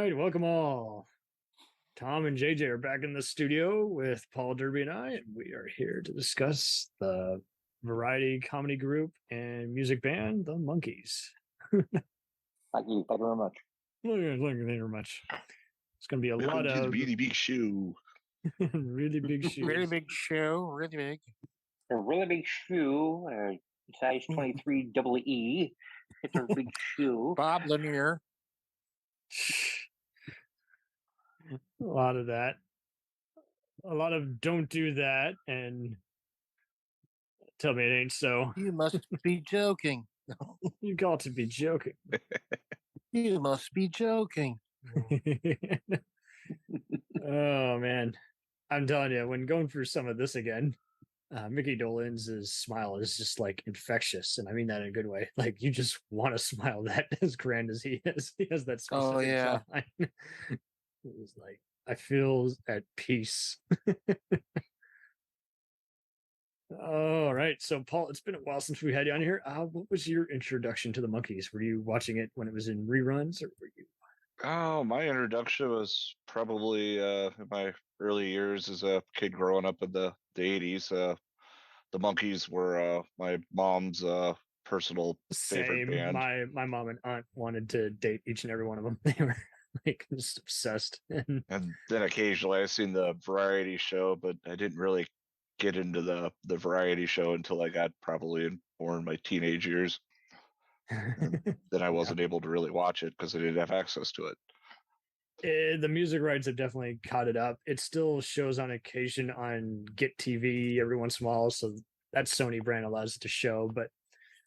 right, welcome all. Tom and JJ are back in the studio with Paul, Derby, and I, and we are here to discuss the variety comedy group and music band, the Monkees. Thank you very much. Thank you very much. It's going to be a lot of really big shoe. really big shoes. Really big shoe, really big. A really big shoe, size 23 double E. It's a big shoe. Bob Lanier. A lot of that. A lot of don't do that and tell me it ain't so. You must be joking. You got to be joking. You must be joking. Oh, man. I'm telling you, when going through some of this again, Mickey Dolenz' smile is just like infectious. And I mean that in a good way. Like you just want to smile that as grand as he is. He has that specific jawline. It was like, I feel at peace. All right. So, Paul, it's been a while since we had you on here. What was your introduction to the Monkees? Were you watching it when it was in reruns, or were you? Oh, my introduction was probably in my early years as a kid growing up in the 80s. The Monkees were my mom's personal favorite band. My mom and aunt wanted to date each and every one of them. They were like just obsessed. And then occasionally I seen the variety show, but I didn't really get into the variety show until I got probably more in my teenage years. And then I wasn't able to really watch it because I didn't have access to it. The music rights have definitely caught it up. It still shows on occasion on Get TV every once in a while, so that Sony brand allows it to show. But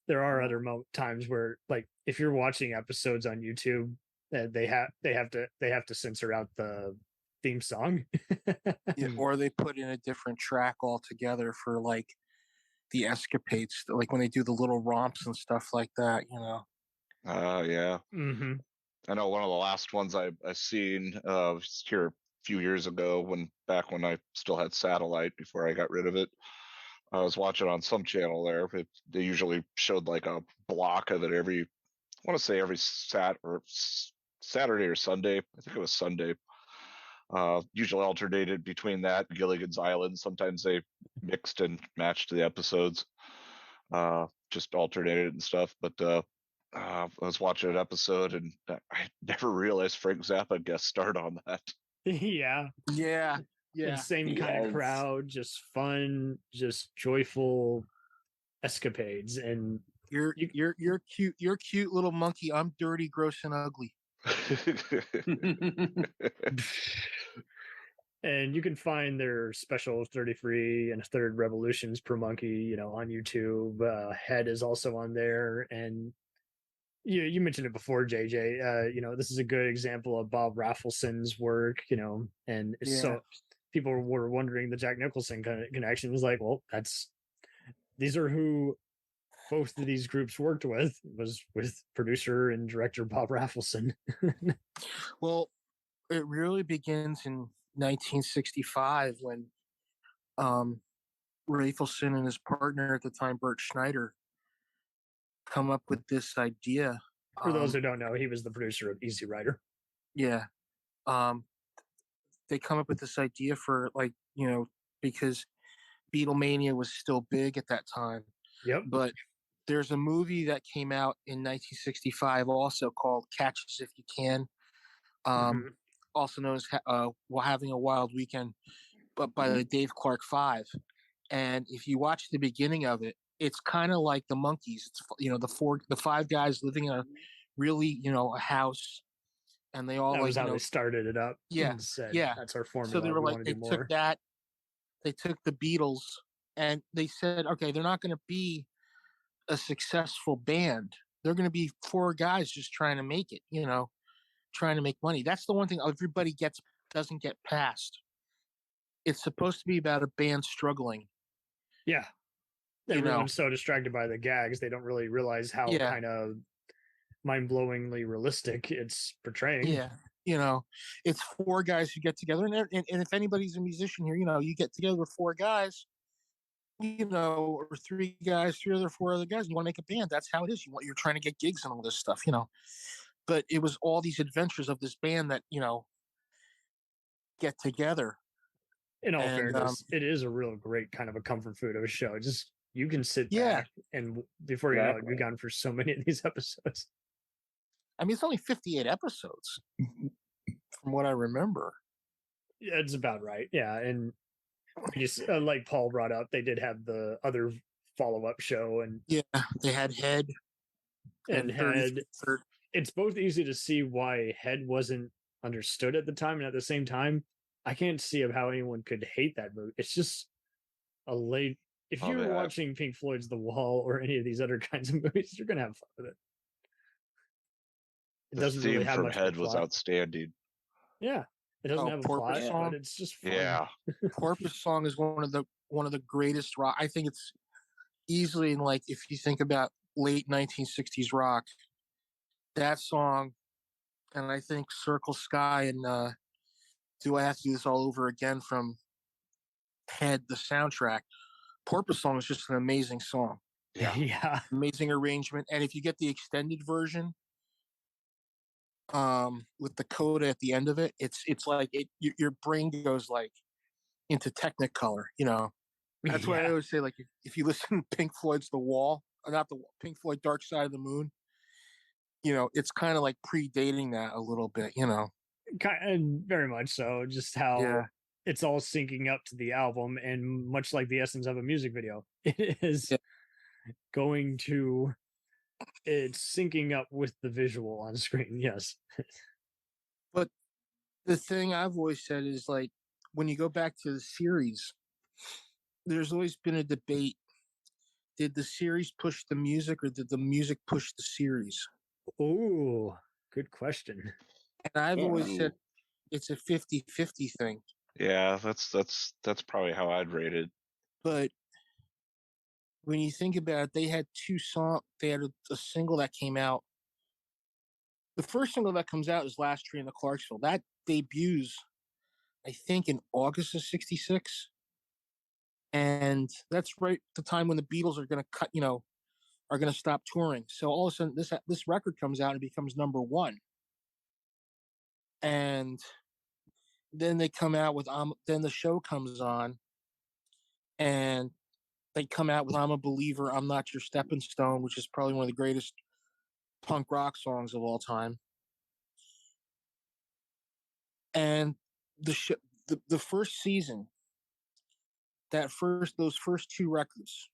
there are other times where, like, if you're watching episodes on YouTube, they have to censor out the theme song. Yeah, or they put in a different track altogether for like the escapades, like when they do the little romps and stuff like that, you know. Yeah. Mm-hmm. I know one of the last ones I seen was here a few years ago, back when I still had satellite before I got rid of it. I was watching on some channel there. They usually showed like a block of it every Saturday or Sunday. I think it was Sunday. Usually alternated between that and Gilligan's Island. Sometimes they mixed and matched the episodes, just alternated and stuff. But I was watching an episode and I never realized Frank Zappa guest starred on that. Yeah. Same kind of crowd, just fun, just joyful escapades. And you're cute little monkey. I'm dirty, gross, and ugly. And you can find their special 33 and a third revolutions per monkey, on YouTube. Head is also on there. And you mentioned it before, JJ. This is a good example of Bob Raffleson's work, and so people were wondering the Jack Nicholson connection. Was like, well, these are who both of these groups worked with, was with producer and director Bob Raffleson. Well, it really begins in 1965 when Rafelson and his partner at the time, Bert Schneider, come up with this idea. For those who don't know, he was the producer of Easy Rider. Yeah. They come up with this idea for because Beatlemania was still big at that time. Yep. But there's a movie that came out in 1965 also called Catch Us If You Can. Also known as Having a Wild Weekend, but by the Dave Clark Five. And if you watch the beginning of it, it's kind of like the Monkees. It's the five guys living in a really a house, and they all that was how they started it up. Yeah, and said, yeah. That's our formula. So they were like, they took that, they took the Beatles, and they said, okay, they're not going to be a successful band. They're going to be four guys just trying to make it. Trying to make money. That's the one thing everybody doesn't get past. It's supposed to be about a band struggling. Yeah. Everyone's so distracted by the gags, they don't really realize how kind of mind-blowingly realistic it's portraying. Yeah. It's four guys who get together, and if anybody's a musician here, you get together with four guys, or three guys, four other guys, and you want to make a band. That's how it is. You're trying to get gigs and all this stuff, but it was all these adventures of this band that, get together. In all And, fairness, it is a real great kind of a comfort food of a show. Just you can sit Yeah. back and before you know it, Exactly. you're gone for so many of these episodes. I mean, it's only 58 episodes from what I remember. Yeah, it's about right. Yeah, and just like Paul brought up, they did have the other follow-up show, and Yeah, they had Head and 30 Head. It's both easy to see why Head wasn't understood at the time, and at the same time, I can't see of how anyone could hate that movie. It's just a late. If Oh, you're yeah. watching Pink Floyd's The Wall or any of these other kinds of movies, you're gonna have fun with it. It The doesn't really theme have from much of a Head was plot. outstanding. Yeah, it doesn't have a Porpoise plot, Song. but it's just fun. Yeah. Porpoise Song is one of the greatest rock. I think it's easily in, like, if you think about late 1960s rock, that song, and I think Circle Sky and Do I Have to Do This All Over Again from Head, the soundtrack. Porpoise Song is just an amazing song, Yeah. Yeah. amazing arrangement, and if you get the extended version, with the coda at the end of it, it's like your brain goes like into Technicolor. That's why I Yeah. always say, like, if you listen to Pink Floyd's The Wall, or not Pink Floyd Dark Side of the Moon, it's kind of like predating that a little bit. And very much so. Just how Yeah. it's all syncing up to the album, and much like the essence of a music video, it is Yeah. going to. It's syncing up with the visual on screen. Yes. But the thing I've always said is, like, when you go back to the series, there's always been a debate. Did the series push the music, or did the music push the series? Oh, good question. And I've always Ooh. said it's a 50-50 thing. Yeah, that's probably how I'd rate it. But when you think about it, they had two songs. They had a single that came out. The first single that comes out is Last Tree in the Clarksville. That debuts, I think, in August of '66. And that's right the time when the Beatles are going to are going to stop touring. So all of a sudden, this record comes out and becomes number one. And then they come out with then the show comes on, and they come out with "I'm a Believer, I'm Not Your Stepping Stone," which is probably one of the greatest punk rock songs of all time. And the first season, those first two records,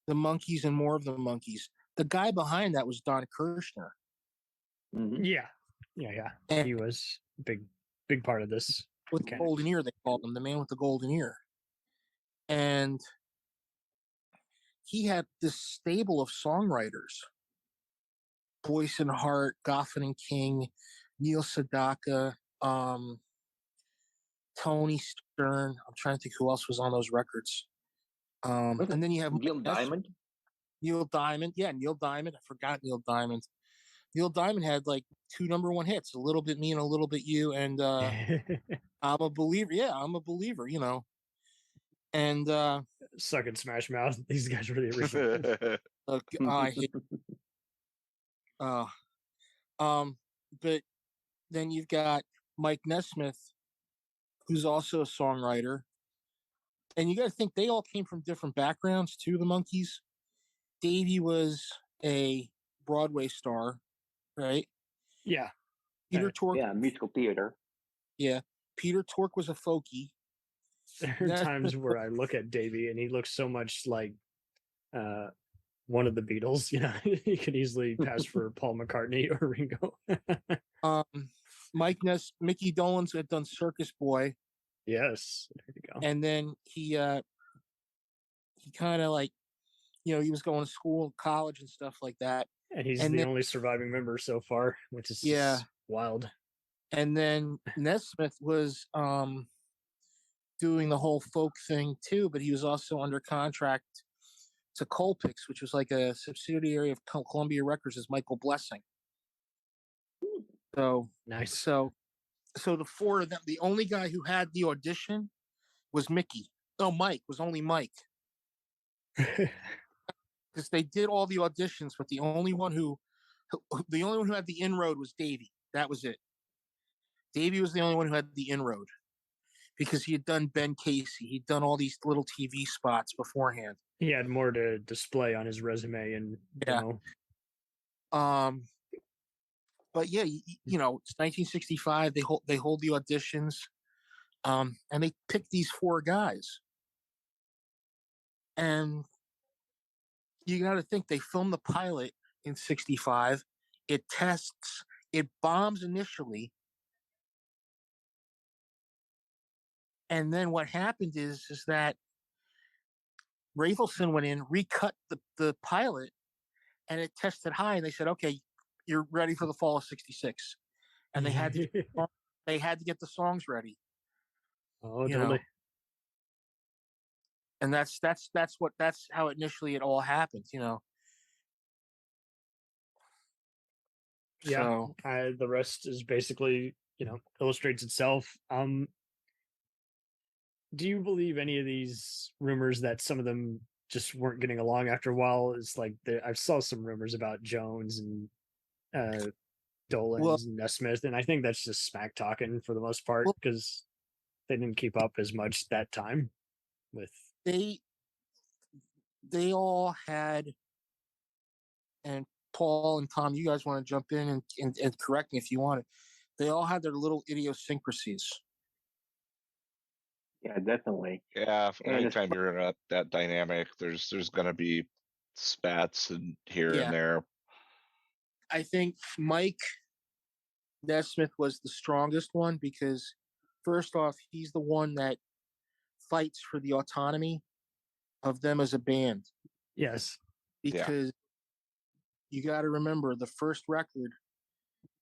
the Monkees and More of the Monkees, the guy behind that was Don Kirshner. Mhm. Yeah. Yeah. And He was big part of this. with the golden ear, they called him the man with the golden ear. And he had this stable of songwriters: Boyce and Hart, Goffin and King, Neil Sedaka, Tony Stern. I'm trying to think who else was on those records. And then you have Neil Diamond. Neil Diamond. Yeah, Neil Diamond. I forgot Neil Diamond. Neil Diamond had like 2 number 1 hits: "A Little Bit Me" and "A Little Bit You," and "I'm a Believer." Yeah, "I'm a Believer," And Suck and Smash Mouth. These guys were the original. I hate. But then you've got Mike Nesmith, who's also a songwriter, and you got to think they all came from different backgrounds too. The Monkees. Davey was a Broadway star, right? Yeah. Peter Tork. Yeah, musical theater. Yeah, Peter Tork was a folkie. There are times where I look at Davey and he looks so much like one of the Beatles. He could easily pass for Paul McCartney or Ringo. Mickey Dolenz had done Circus Boy. Yes, there you go. And then he kind of like, he was going to school, college, and stuff like that. And he's the only surviving member so far, which is just wild. And then Nesmith was doing the whole folk thing too, but he was also under contract to Colpix, which was like a subsidiary of Columbia Records, as Michael Blessing. So nice. So the four of them, the only guy who had the audition was Mickey. No, Mike was only Mike. Because they did all the auditions, but the only one who The only one who had the inroad was Davey. That was it. Davey was the only one who had the inroad because he had done Ben Casey. He'd done all these little TV spots beforehand. He had more to display on his resume, and yeah. But yeah, it's 1965. They hold the auditions, and they pick these 4 guys. And you got to think they filmed the pilot in 65. It tests. It bombs initially. And then what happened is that Rafelson went in, recut the pilot, and it tested high. And they said, "Okay, you're ready for the fall of '66." And they had to get the songs ready. Oh, totally. And that's how initially it all happened. Yeah. So, the rest is basically, illustrates itself. Do you believe any of these rumors that some of them just weren't getting along after a while? It's like I saw some rumors about Jones and Dolenz and Nesmith, and I think that's just smack talking for the most part because they didn't keep up as much that time. With they all had, and Paul and Tom, you guys want to jump in and correct me if you want it. They all had their little idiosyncrasies. Yeah, definitely. Yeah, anytime you're in that dynamic, there's going to be spats and here and there. I think Mike Nesmith was the strongest one because, first off, he's the one that fights for the autonomy of them as a band. Yes. Because you got to remember the first record,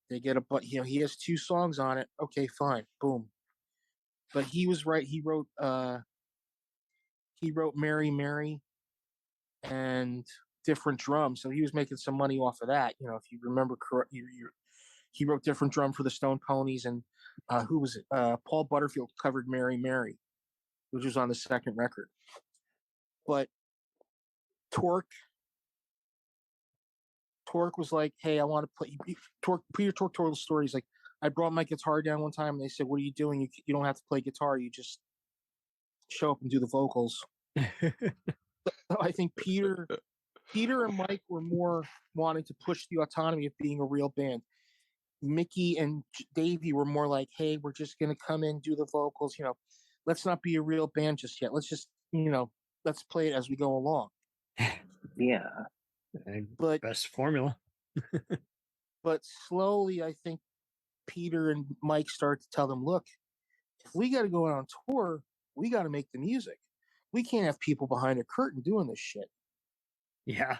they get he has 2 songs on it. Okay, fine. Boom. But he was right. He wrote Mary Mary and Different Drum. So he was making some money off of that. If you remember correctly, he wrote Different Drum for the Stone Ponies, and who was it? Paul Butterfield covered Mary Mary, which was on the second record. But Torque was like, "Hey, I want to play." Peter Tork told the story. He's like, "I brought my guitar down one time, and they said, 'What are you doing? You don't have to play guitar. You just show up and do the vocals.'" So I think Peter and Mike were more wanting to push the autonomy of being a real band. Mickey and Davey were more like, "Hey, we're just going to come in, do the vocals. Let's not be a real band just yet. Let's just, let's play it as we go along." Yeah. But best formula. But slowly, I think Peter and Mike start to tell them, "Look, if we got to go out on tour, we got to make the music. We can't have people behind a curtain doing this shit." Yeah.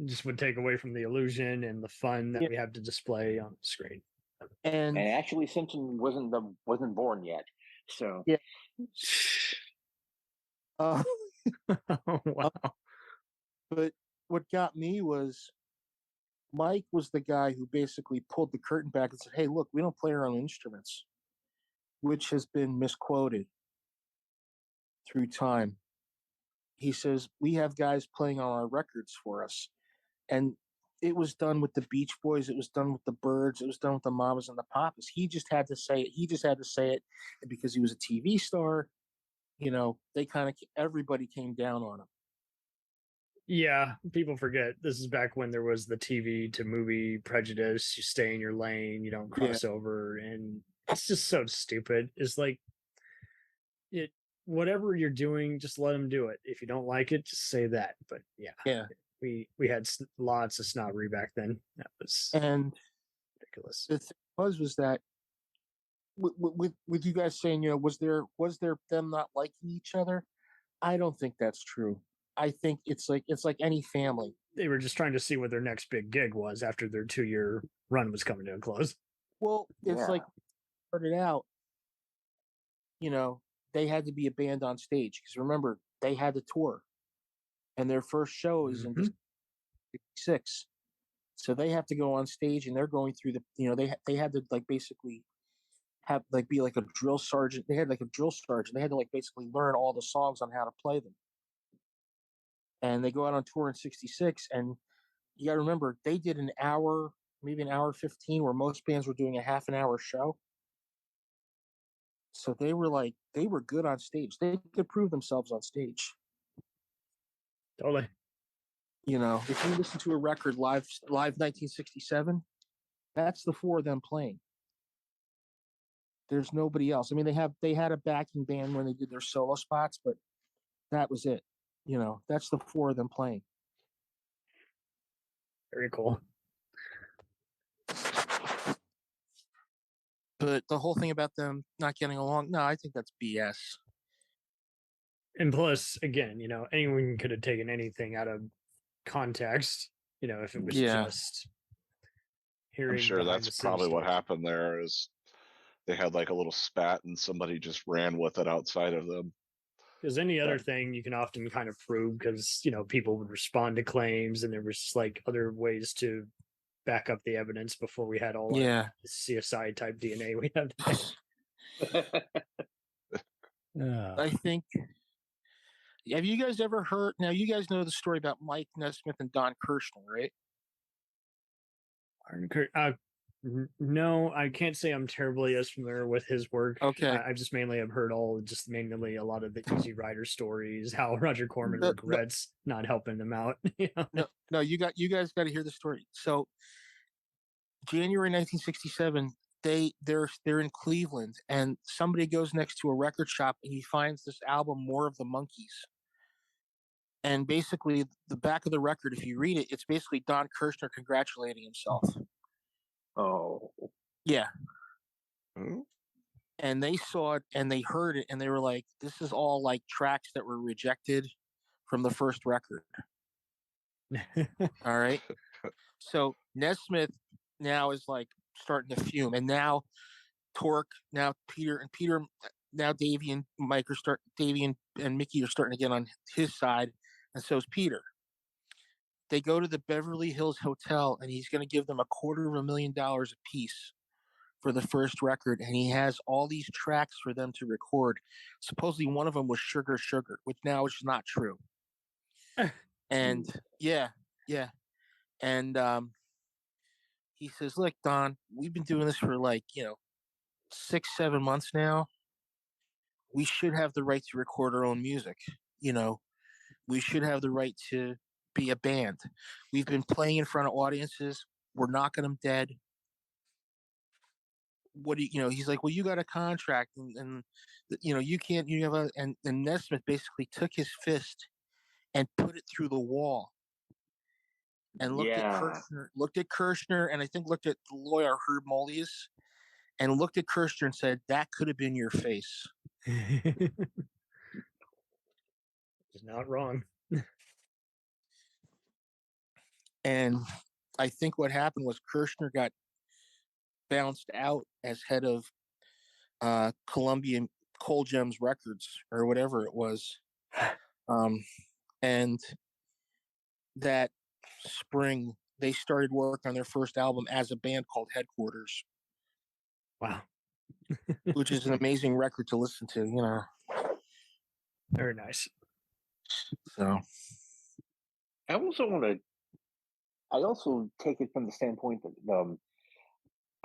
Just would take away from the illusion and the fun that we have to display on the screen. And actually, Simpson wasn't born yet, so yeah. Wow. But what got me was Mike was the guy who basically pulled the curtain back and said, "Hey, look, we don't play our own instruments," which has been misquoted through time. He says, "We have guys playing on our records for us." And it was done with the Beach Boys. It was done with the Byrds. It was done with the Mamas and the Papas. He just had to say it. And because he was a TV star, everybody came down on him. Yeah, people forget this is back when there was the TV to movie prejudice. You stay in your lane, you don't cross over, and it's just so stupid. It's like whatever you're doing, just let them do it. If you don't like it, just say that. But we had lots of snobbery back then. That was ridiculous. The thing was that with you guys saying, was there them not liking each other? I don't think that's true. I think it's like any family. They were just trying to see what their next big gig was after their 2-year run was coming to a close. Well, it's like started out, they had to be a band on stage because remember they had to tour, and their first show is in 66, so they have to go on stage and they're going through they had to basically have be like a drill sergeant. They had like a drill sergeant. They had to basically learn all the songs on how to play them. And they go out on tour in 66, and you got to remember, they did an hour, maybe an hour 15, where most bands were doing a half an hour show. So they were good on stage. They could prove themselves on stage. Totally. If you listen to a record live 1967, that's the four of them playing. There's nobody else. I mean, they had a backing band when they did their solo spots, but that was it. That's the four of them playing. Very cool. But the whole thing about them not getting along, no, I think that's BS. And plus, again, anyone could have taken anything out of context, if it was just hearing. I'm sure that's probably what happened there. Is they had like a little spat and somebody just ran with it outside of them. Because any other thing you can often kind of prove, because people would respond to claims, and there was like other ways to back up the evidence before we had all our CSI type DNA we have today. I think. Have you guys ever heard? Now you guys know the story about Mike Nesmith and Don Kirshner, right? No, I can't say I'm terribly as familiar with his work. Okay, I just mainly have heard mainly a lot of the Easy Rider stories, how Roger Corman regrets not helping them out. No, you guys got to hear the story. So, January 1967, they're in Cleveland, and somebody goes next to a record shop and he finds this album, More of the Monkees. And basically, the back of the record, if you read it, it's basically Don Kirshner congratulating himself. Oh. Yeah. Hmm? And they saw it and they heard it and they were like, this is all like tracks that were rejected from the first record. All right. So Nesmith now is like starting to fume. And now Torque, now Peter, now Davey and Mike Davey and Mickey are starting to get on his side. And so is Peter. They go to the Beverly Hills Hotel and he's going to give them $250,000 a piece for the first record. And he has all these tracks for them to record. Supposedly one of them was Sugar Sugar, which now is not true. And yeah. And he says, look, Don, we've been doing this for 6-7 months now. We should have the right to record our own music. We should have the right to be a band. We've been playing in front of audiences. We're knocking them dead. What do you, he's like, well, you got a contract and you can't, and Nesmith basically took his fist and put it through the wall and looked at Kirshner, and I think looked at the lawyer, Herb Molius, and looked at Kirshner and said, that could have been your face. He's not wrong. And I think what happened was Kirshner got bounced out as head of Columbia Coal Gems Records or whatever it was. And that spring, they started work on their first album as a band called Headquarters. Wow. Which is an amazing record to listen to, Very nice. So I also take it from the standpoint that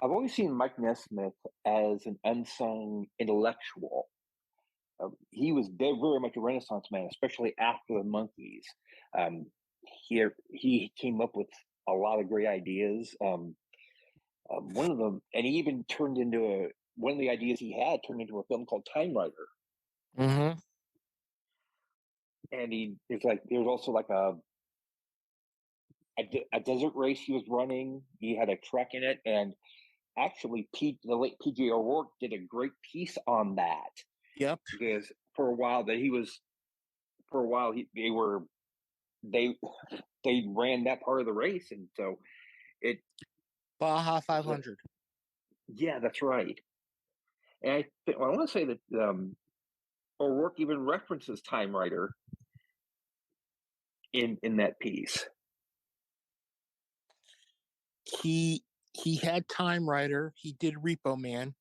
I've always seen Mike Nesmith as an unsung intellectual. He was very much a Renaissance man, especially after the Monkees. He came up with a lot of great ideas. One of them, and he even turned into one of the ideas he had turned into a film called Time Rider. Mm-hmm. And there was also like a desert race he was running. He had a truck in it, and actually, the late P.J. O'Rourke did a great piece on that. Yep. Because for a while they ran that part of the race, and so Baja 500. Yeah, that's right. And I want to say that O'Rourke even references Time Rider in that piece. He had Time Rider. He did Repo Man.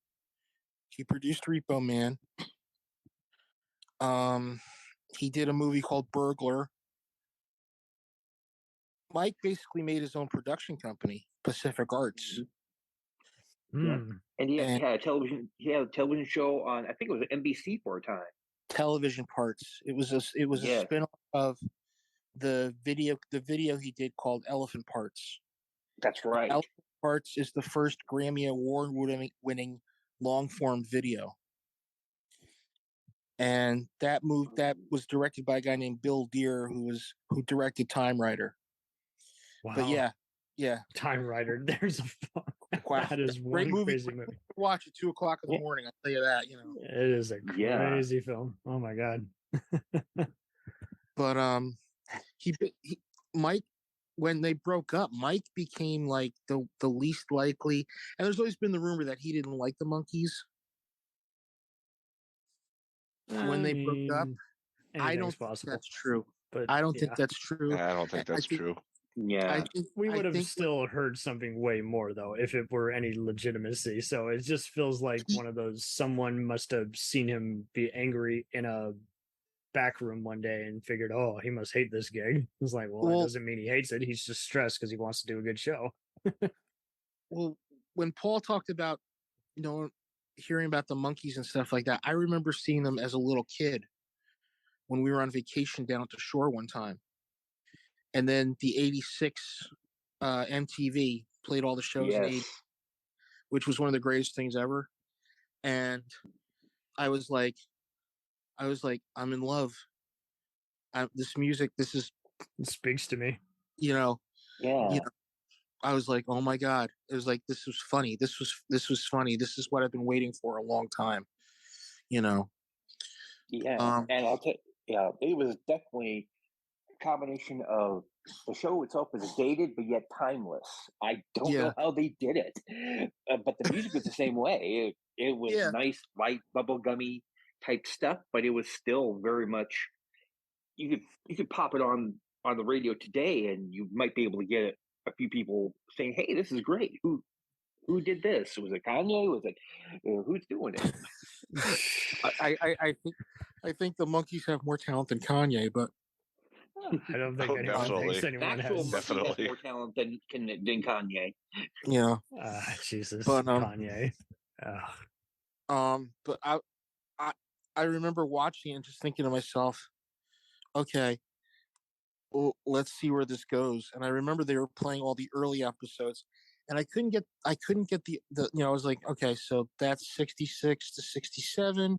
He produced Repo Man. He did a movie called Burglar. Mike basically made his own production company, Pacific Arts. Yeah. And he And had a television. He had a television show on. I think it was NBC for a time. Television Parts. It was a Yes. spinoff of the video he did called Elephant Parts. That's right. Elephant Parts is the first Grammy Award winning long form video. And that was directed by a guy named Bill Deere, who directed Time Rider. Wow. But yeah. Time Rider. There's a Wow. that is Great one movie. crazy movie. Watch at 2:00 in the morning. I'll tell you that. You know, it is a crazy film. Oh my god. But he Mike, when they broke up, Mike became like the least likely. And there's always been the rumor that he didn't like the Monkees. When they broke up, I don't think that's true. But I don't think that's true. I don't think that's true. Yeah, we would have still heard something way more though if it were any legitimacy. So it just feels like one of those, someone must have seen him be angry in a back room one day and figured, oh, he must hate this gig. It's like, well, that doesn't mean he hates it. He's just stressed because he wants to do a good show. Well, when Paul talked about, hearing about the Monkees and stuff like that, I remember seeing them as a little kid when we were on vacation down at the shore one time. And then the 86 MTV played all the shows in 80, which was one of the greatest things ever. And I was like, I'm in love. This music, it speaks to me. Yeah. I was like, oh my God. It was like, this was funny. This was funny. This is what I've been waiting for a long time. Yeah. And I'll tell you, it was definitely a combination of the show itself was dated, but yet timeless. I don't know how they did it, but the music was the same way. It was nice, light, bubblegummy type stuff, but it was still very much, you could pop it on the radio today and you might be able to get a few people saying, hey, this is great. Who did this? Was it Kanye? Was it who's doing it? I think the Monkees have more talent than Kanye, but I don't think anyone thinks anyone has definitely more talent than Kanye. Yeah. Jesus, but, Kanye. But I remember watching and just thinking to myself, okay, well, let's see where this goes. And I remember they were playing all the early episodes, and I couldn't get the I was like, okay, so that's 66 to 67,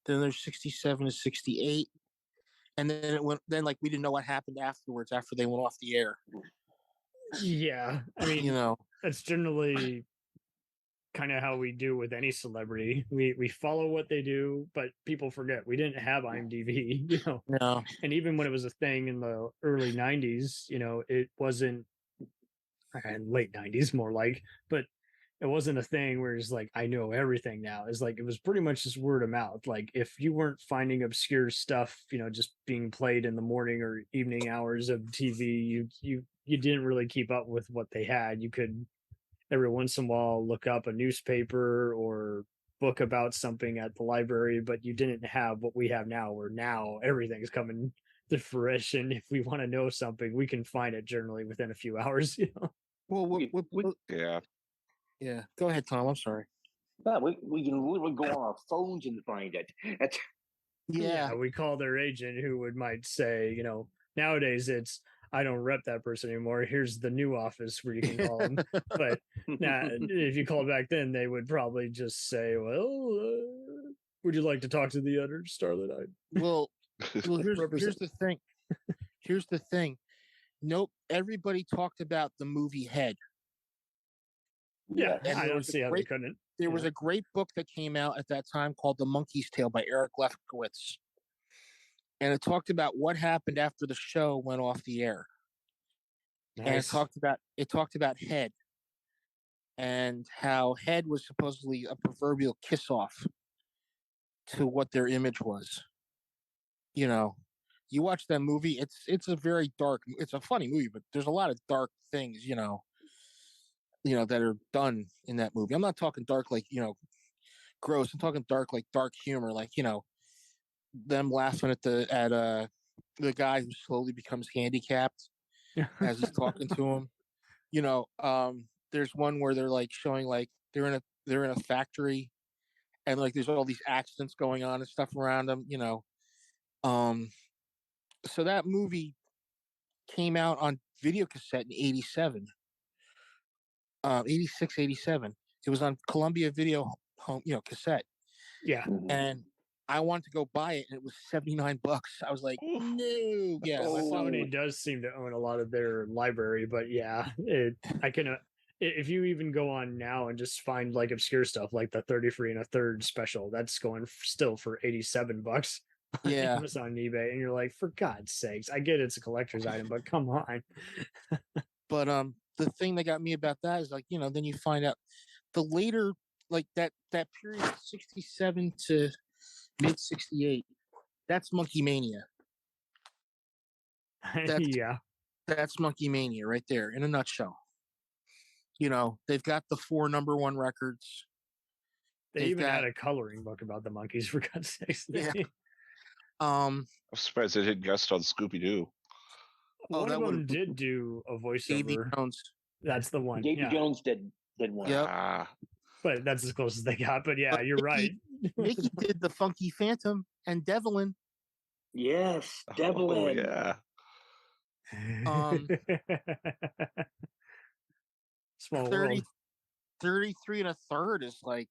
then there's 67 to 68, and then it went. Then we didn't know what happened afterwards after they went off the air. Yeah, I mean, that's generally kind of how we do with any celebrity. We follow what they do, but people forget we didn't have IMDb, No. And even when it was a thing in the early 90s, it wasn't, and late 90s more like, but it wasn't a thing where it's like, I know everything now. It's like, it was pretty much just word of mouth. Like if you weren't finding obscure stuff, just being played in the morning or evening hours of TV, you didn't really keep up with what they had. You could every once in a while look up a newspaper or book about something at the library, but you didn't have what we have now, where now everything's coming to fruition. If we want to know something, we can find it generally within a few hours. Well, yeah. Go ahead, Tom. I'm sorry. No, we can literally go on our phones and find it. Yeah, we call their agent, who might say, nowadays it's, I don't rep that person anymore. Here's the new office where you can call them. But now, if you called back then, they would probably just say, well, would you like to talk to the other Starlit Eyed? Well, here's the thing. Here's the thing. Nope. Everybody talked about the movie Head. Yeah, I don't see how they couldn't. There was a great book that came out at that time called The Monkey's Tale by Eric Lefkowitz. And it talked about what happened after the show went off the air. Nice. And it talked about Head and how Head was supposedly a proverbial kiss off to what their image was. You watch that movie, it's a very dark, it's a funny movie, but there's a lot of dark things, that are done in that movie. I'm not talking dark like, gross. I'm talking dark like dark humor, like, them laughing at the guy who slowly becomes handicapped as he's talking to him. You know, there's one where they're like showing like they're in a factory, and like there's all these accidents going on and stuff around them. You know, so that movie came out on video cassette in 87, 86, 87. It was on Columbia Video home, cassette. Yeah. And I wanted to go buy it, and it was $79. I was like, no. Yeah. Sony does seem to own a lot of their library, but yeah, I can. If you even go on now and just find like obscure stuff like the 33 1/3 special, that's going still for $87 on Amazon and eBay, and you're like, for God's sakes, I get it's a collector's item, but come on. But the thing that got me about that is like, then you find out the later, like that period of 67 to mid 68, that's Monkey Mania. That's Monkey Mania right there in a nutshell. They've got the 4 #1 records. They even had a coloring book about the Monkees, for God's sakes. Yeah. I'm surprised they didn't guest on Scooby-Doo. One of them did do a voiceover. Davy Jones. That's the one. Davy Jones did one. Yep. But that's as close as they got. But yeah, you're right. Mickey did the Funky Phantom and Devlin. Yes, Devlin. Oh, yeah. Small 33 1/3 is like.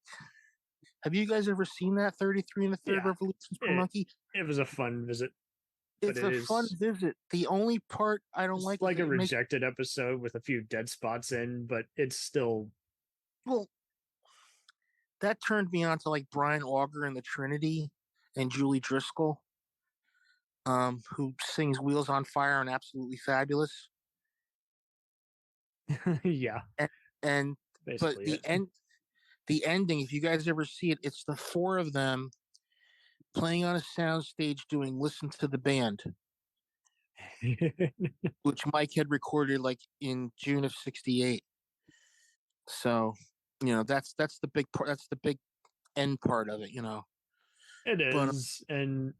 Have you guys ever seen that 33 1/3 Revolutions per Monkey? It was a fun visit. It's a fun visit. The only part I don't like a rejected episode with a few dead spots in, but it's still. Well, that turned me on to like Brian Auger and the Trinity and Julie Driscoll, who sings "Wheels on Fire" and "Absolutely Fabulous." Yeah, and but the ending, if you guys ever see it, it's the 4 of them playing on a soundstage doing "Listen to the Band," which Mike had recorded like in June of '68. So, that's the big part. That's the big end part of it. It is, and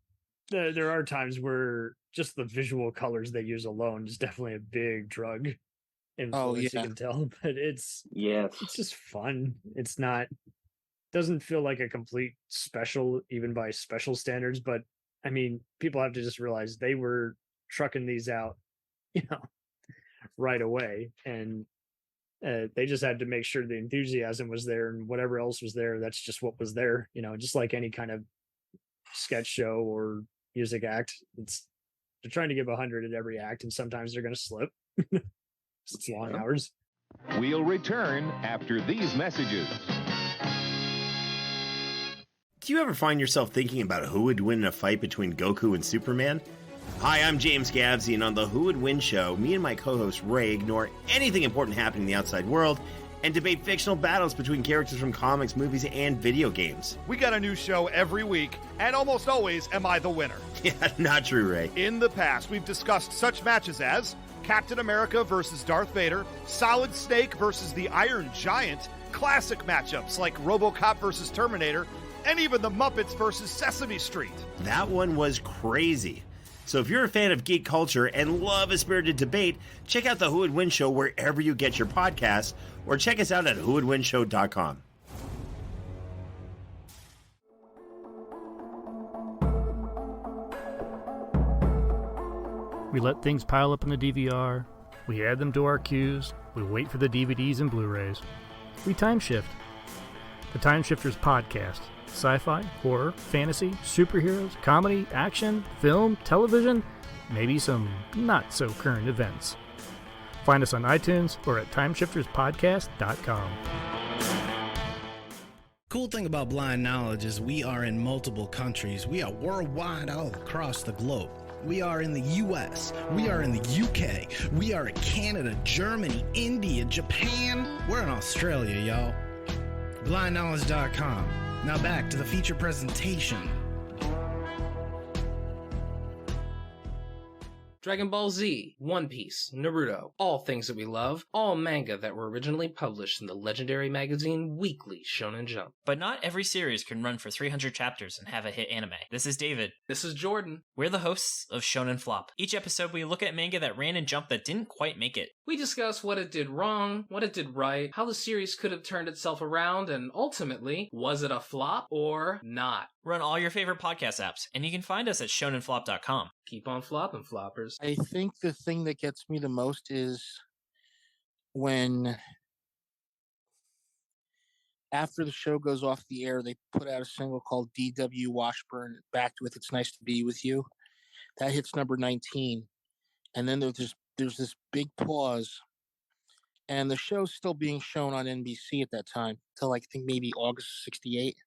there are times where just the visual colors they use alone is definitely a big drug influence. You can tell, but it's just fun. It's not. Doesn't feel like a complete special, even by special standards. But I mean, people have to just realize they were trucking these out, right away, and they just had to make sure the enthusiasm was there, and whatever else was there, that's just what was there. Just like any kind of sketch show or music act, they're trying to give 100 at every act, and sometimes they're going to slip. It's long hours. We'll return after these messages. Do you ever find yourself thinking about who would win in a fight between Goku and Superman? Hi, I'm James Gavsey, and on the Who Would Win show, me and my co-host Ray ignore anything important happening in the outside world and debate fictional battles between characters from comics, movies, and video games. We got a new show every week, and almost always am I the winner. Yeah, not true, Ray. In the past, we've discussed such matches as Captain America versus Darth Vader, Solid Snake versus the Iron Giant, classic matchups like RoboCop versus Terminator, and even the Muppets versus Sesame Street. That one was crazy. So if you're a fan of geek culture and love a spirited debate, check out the Who Would Win show wherever you get your podcasts, or check us out at whowouldwinshow.com. We let things pile up in the DVR, we add them to our queues, we wait for the DVDs and Blu-rays. We time shift. The Time Shifters Podcast. Sci-fi, horror, fantasy, superheroes, comedy, action, film, television, maybe some not-so-current events. Find us on iTunes or at timeshifterspodcast.com. Cool thing about Blind Knowledge is we are in multiple countries. We are worldwide all across the globe. We are in the US, we are in the UK, we are in Canada, Germany, India, Japan. We're in Australia, y'all. BlindKnowledge.com. Now back to the feature presentation. Dragon Ball Z, One Piece, Naruto, all things that we love, all manga that were originally published in the legendary magazine Weekly Shonen Jump. But not every series can run for 300 chapters and have a hit anime. This is David. This is Jordan. We're the hosts of Shonen Flop. Each episode we look at manga that ran in Jump that didn't quite make it. We discuss what it did wrong, what it did right, how the series could have turned itself around, and ultimately, was it a flop or not? We're on all your favorite podcast apps, and you can find us at shonenflop.com. Keep on flopping, floppers. I think the thing that gets me the most is when, after the show goes off the air, they put out a single called D.W. Washburn, backed with It's Nice to Be With You. That hits number 19. And then there's this big pause. And the show's still being shown on NBC at that time, till I think maybe August 68.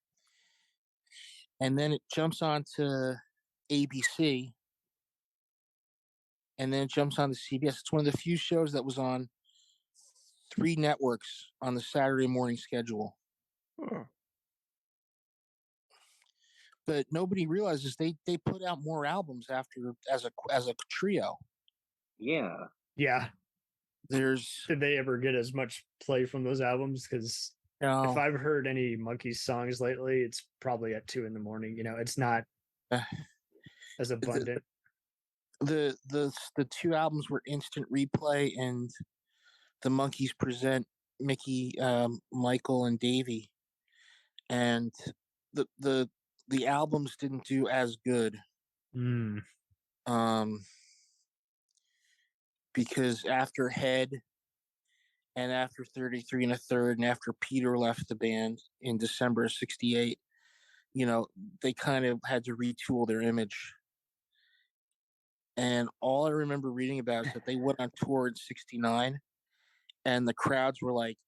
And then it jumps on to ABC. And then it jumps on to CBS. It's one of the few shows that was on 3 networks on the Saturday morning schedule. But nobody realizes they put out more albums after as a trio. Yeah. Did they ever get as much play from those albums? Because if I've heard any Monkees songs lately, it's probably at 2 a.m. It's not as abundant. The 2 albums were Instant Replay and the Monkees Present Mickey, Michael, and Davey, and the albums didn't do as good. Because after Head and after 33 1/3 and after Peter left the band in December of 68, they kind of had to retool their image. And all I remember reading about is that they went on tour in 69 and the crowds were like,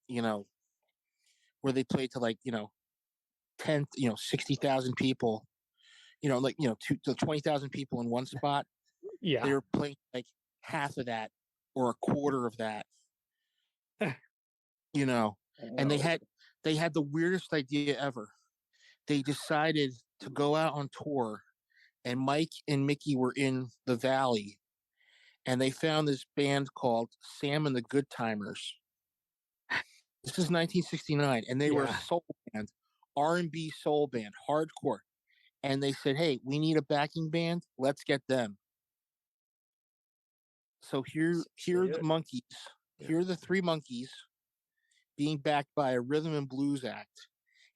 where they played to 10, 60,000 people, to 20,000 people in one spot. Yeah. They were playing like half of that or a quarter of that, and they had the weirdest idea ever. They decided to go out on tour, and Mike and Mickey were in the Valley, and they found this band called Sam and the Good Timers. This is 1969, and they were a soul band, R&B soul band, hardcore. And they said, "Hey, we need a backing band. Let's get them." So here are the Monkees. Here are the 3 Monkees being backed by a rhythm and blues act,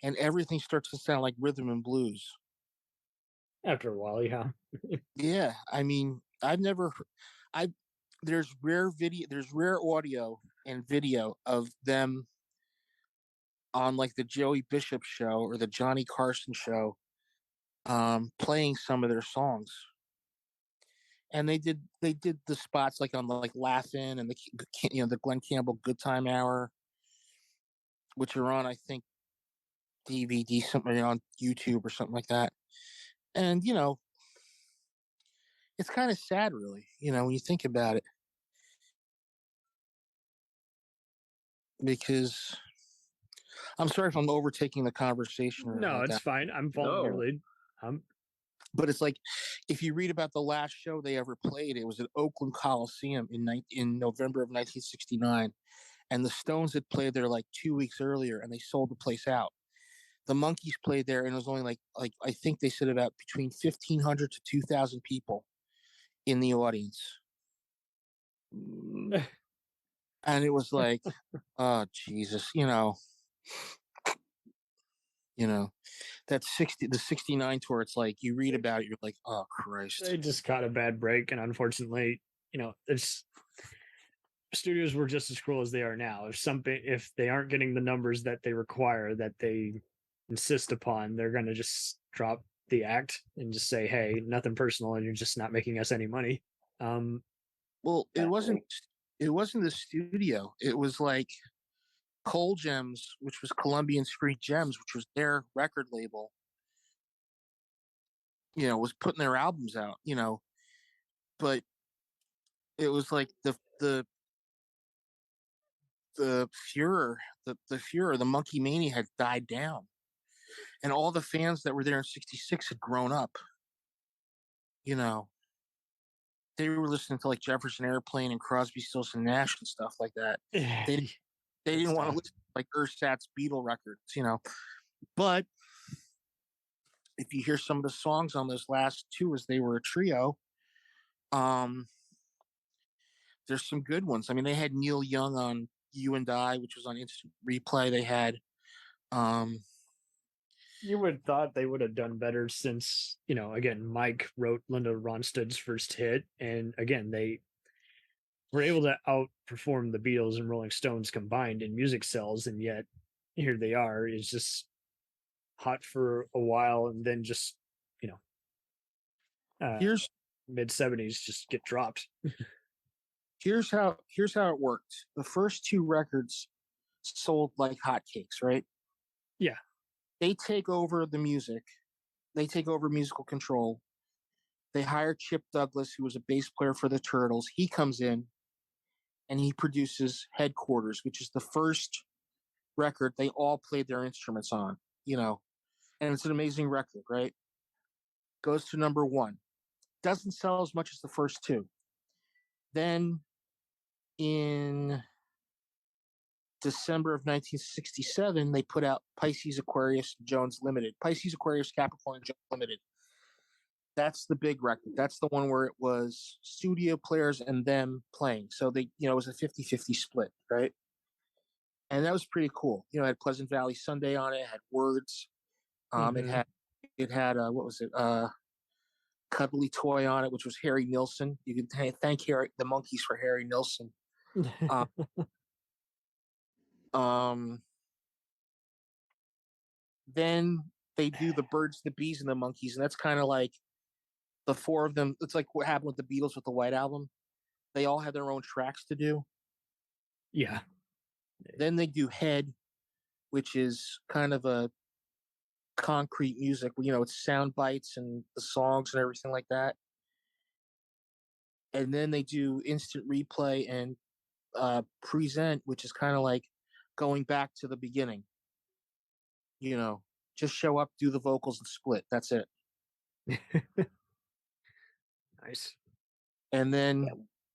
and everything starts to sound like rhythm and blues. After a while, yeah. Yeah, I mean, there's rare audio and video of them on like the Joey Bishop show or the Johnny Carson show, playing some of their songs. And they did the spots like on like Laugh-In and the Glenn Campbell Good Time Hour, which are on, I think, DVD, something on YouTube or something like that. And it's kind of sad, really, when you think about it, because I'm sorry if I'm overtaking the conversation. No, it's fine. I'm following your lead. But it's like, if you read about the last show they ever played, it was at Oakland Coliseum in November of 1969. And the Stones had played there like 2 weeks earlier, and they sold the place out. The Monkees played there, and it was only like I think they said about between 1,500 to 2,000 people in the audience. And it was like, oh, Jesus, that the 69 tour, it's like you read about it, you're like, oh Christ. They just caught a bad break, and unfortunately, studios were just as cruel as they are now. If they aren't getting the numbers that they require, that they insist upon, they're going to just drop the act and just say, hey, nothing personal, and you're just not making us any money. Well, it wasn't the studio. It was like Coal Gems, which was Columbian Street Gems, which was their record label, was putting their albums out, but it was like the furor, the Monkey Mania had died down, and all the fans that were there in '66 had grown up, they were listening to like Jefferson Airplane and Crosby, Stills and Nash and stuff like that. They didn't want to listen to like Ersatz Beatle records, you know. But if you hear some of the songs on those last two, as they were a trio, there's some good ones. I mean, they had Neil Young on You and I, which was on instant replay. They had you would have thought they would have done better since, you know, again, Mike wrote Linda Ronstadt's first hit, and again, they were able to outperform the Beatles and Rolling Stones combined in music sales, and yet here they are. It's just hot for a while, and then just, you know, here's mid 70s just get dropped. here's how it worked. The first two records sold like hotcakes, right? Yeah. They take over the music. They take over musical control. They hire Chip Douglas, who was a bass player for the Turtles. He comes in and he produces Headquarters, which is the first record they all played their instruments on, you know. And it's an amazing record, right? Goes to number one. Doesn't sell as much as the first two. Then in December of 1967, they put out Pisces, Aquarius, Jones Limited. Pisces, Aquarius, Capricorn, and Jones Limited. That's the big record. That's the one where it was studio players and them playing. So they, you know, it was a 50-50 split, right? And that was pretty cool. You know, it had Pleasant Valley Sunday on it. It had Words. It had what was it? Cuddly Toy on it, which was Harry Nilsson. You can thank the Monkees for Harry Nilsson. Then they do the Birds, the Bees, and the Monkees, and that's kind of like the four of them. It's like what happened with the Beatles with the White Album. They all had their own tracks to do. Yeah. Then they do Head, which is kind of a concrete music. You know, it's sound bites and the songs and everything like that. And then they do Instant Replay and Present, which is kind of like going back to the beginning. You know, just show up, do the vocals, and split. That's it. Nice. And then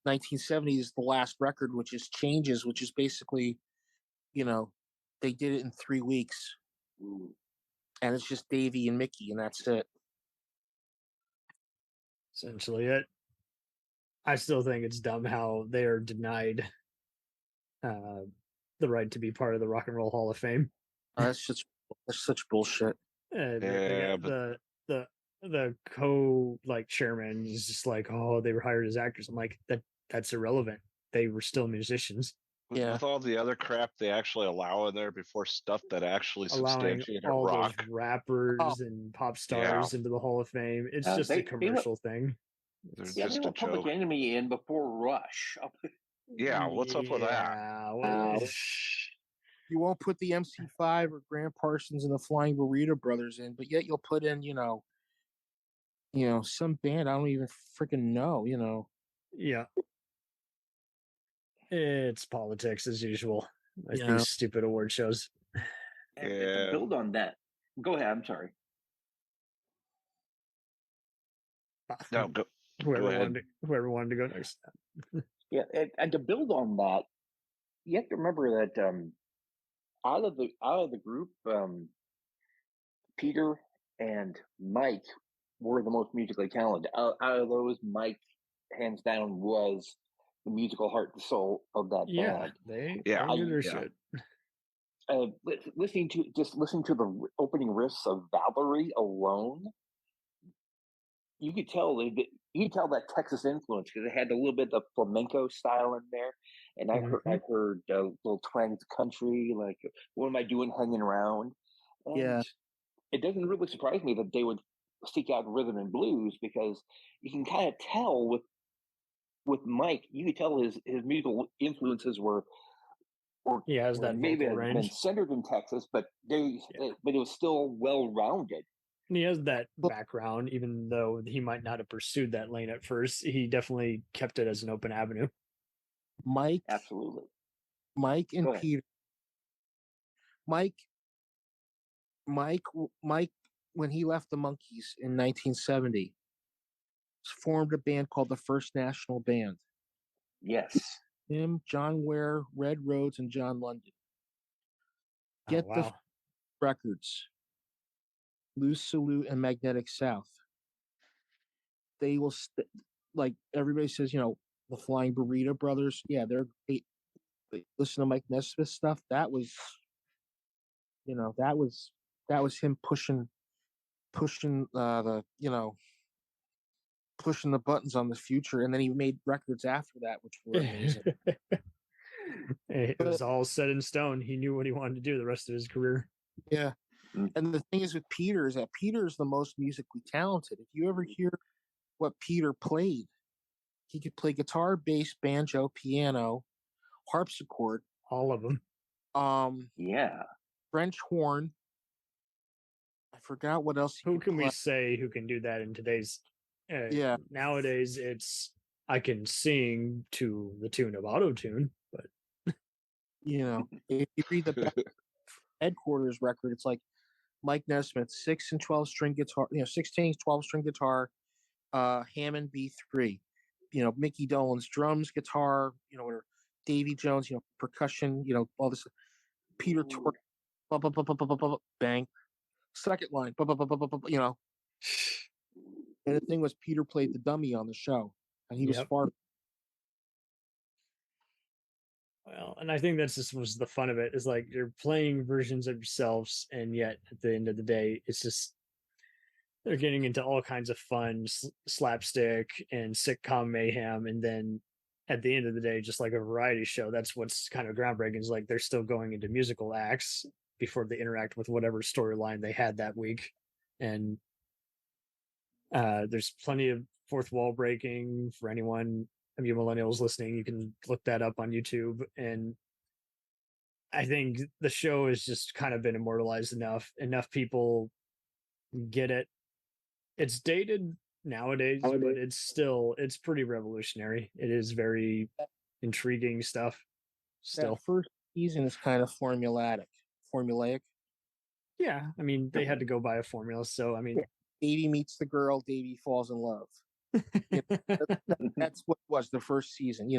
1970 is the last record, which is Changes, which is basically, you know, they did it in 3 weeks. And it's just Davey and Mickey, and that's it. Essentially it. I still think it's dumb how they are denied the right to be part of the Rock and Roll Hall of Fame. That's such bullshit. And Yeah, the chairman is just like, oh, they were hired as actors. I'm like, that's irrelevant. They were still musicians. With all the other crap they actually allow in there before stuff that actually Allowing substantiated all rock. those rappers and pop stars into the Hall of Fame. It's just a commercial thing. They let Public Enemy in before Rush. Yeah, what's up with that? You won't put the MC5 or Graham Parsons and the Flying Burrito Brothers in, but yet you'll put in, you know, some band I don't even freaking know, you know. Yeah. It's politics as usual. Like these stupid award shows. And to build on that, go ahead. I'm sorry. No, go Whoever ahead. wanted to go next. Yeah, and to build on that, you have to remember that out of the group, Peter and Mike were the most musically talented. Out of those, Mike, hands down, was the musical heart and soul of that band. They knew their shit. Listening to the opening riffs of Valerie alone, you could tell that Texas influence because it had a little bit of flamenco style in there, and I've heard little twangs of country, like "What Am I Doing Hanging Around?" And it doesn't really surprise me that they would seek out rhythm and blues because you can kind of tell with Mike, you could tell his musical influences were that maybe vocal range. Been centered in Texas, but but it was still well rounded. And he has that background, even though he might not have pursued that lane at first. He definitely kept it as an open avenue. Mike, absolutely. Mike and Peter. Mike, when he left the Monkees in 1970, formed a band called the First National Band. Yes. Him, John Ware, Red Rhodes, and John London. Get the records. Loose Salute and Magnetic South. They will, like everybody says, the Flying Burrito Brothers. Yeah, they're great. Listen to Mike Nesmith stuff. That was, that was him pushing the pushing the buttons on the future, and then he made records after that, which were amazing. It was all set in stone. He knew what he wanted to do the rest of his career. Yeah. And the thing is with Peter is that Peter is the most musically talented. If you ever hear what Peter played, he could play guitar, bass, banjo, piano, harpsichord, all of them. Yeah. French horn. I forgot what else. Who can we say who can do that in today's? Nowadays, it's I can sing to the tune of auto-tune, but if you read the Headquarters record, it's like Mike Nesmith, 6 and 12 string guitar, 16, 12 string guitar, Hammond B3, Mickey Dolenz drums, guitar, or Davy Jones, percussion, all this. Peter Tork, bang, second line, And the thing was, Peter played the dummy on the show, and he was far. Well, and I think that's just was the fun of it, is like you're playing versions of yourselves, and yet at the end of the day, it's just they're getting into all kinds of fun slapstick and sitcom mayhem, and then at the end of the day, just like a variety show. That's what's kind of groundbreaking, is like they're still going into musical acts before they interact with whatever storyline they had that week, and there's plenty of fourth wall breaking for anyone of you millennials listening. You can look that up on YouTube, and I think the show has just kind of been immortalized enough people get it. It's dated nowadays, but it's pretty revolutionary. It is very intriguing stuff still. That first season is kind of formulaic. Yeah, I mean, they had to go by a formula, so I mean, Davy meets the girl, Davy falls in love. That's what was the first season.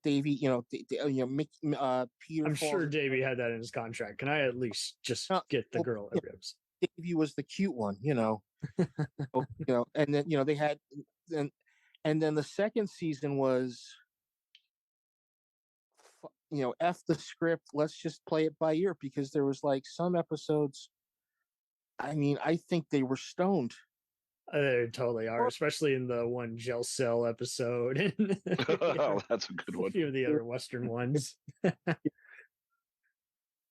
Davy, Mickey, Peter. I'm sure Davy had that in his contract. Can I at least just get the girl at ribs? Davy was the cute one, and then they had, and then the second season was, F the script. Let's just play it by ear, because there was like some episodes. I mean, I think they were stoned. They totally are, especially in the one Gel Cell episode. Oh, that's a good one. A few of the other Western ones. Oh,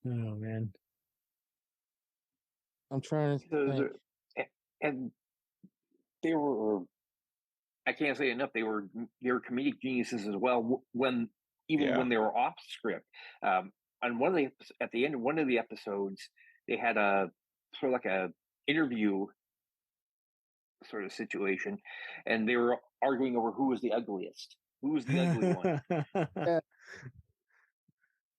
man. I'm trying to think. And they were, I can't say enough, they were comedic geniuses as well when they were off script. On at the end of one of the episodes, they had a sort of like a interview sort of situation, and they were arguing over who was the ugliest, who was the ugly one.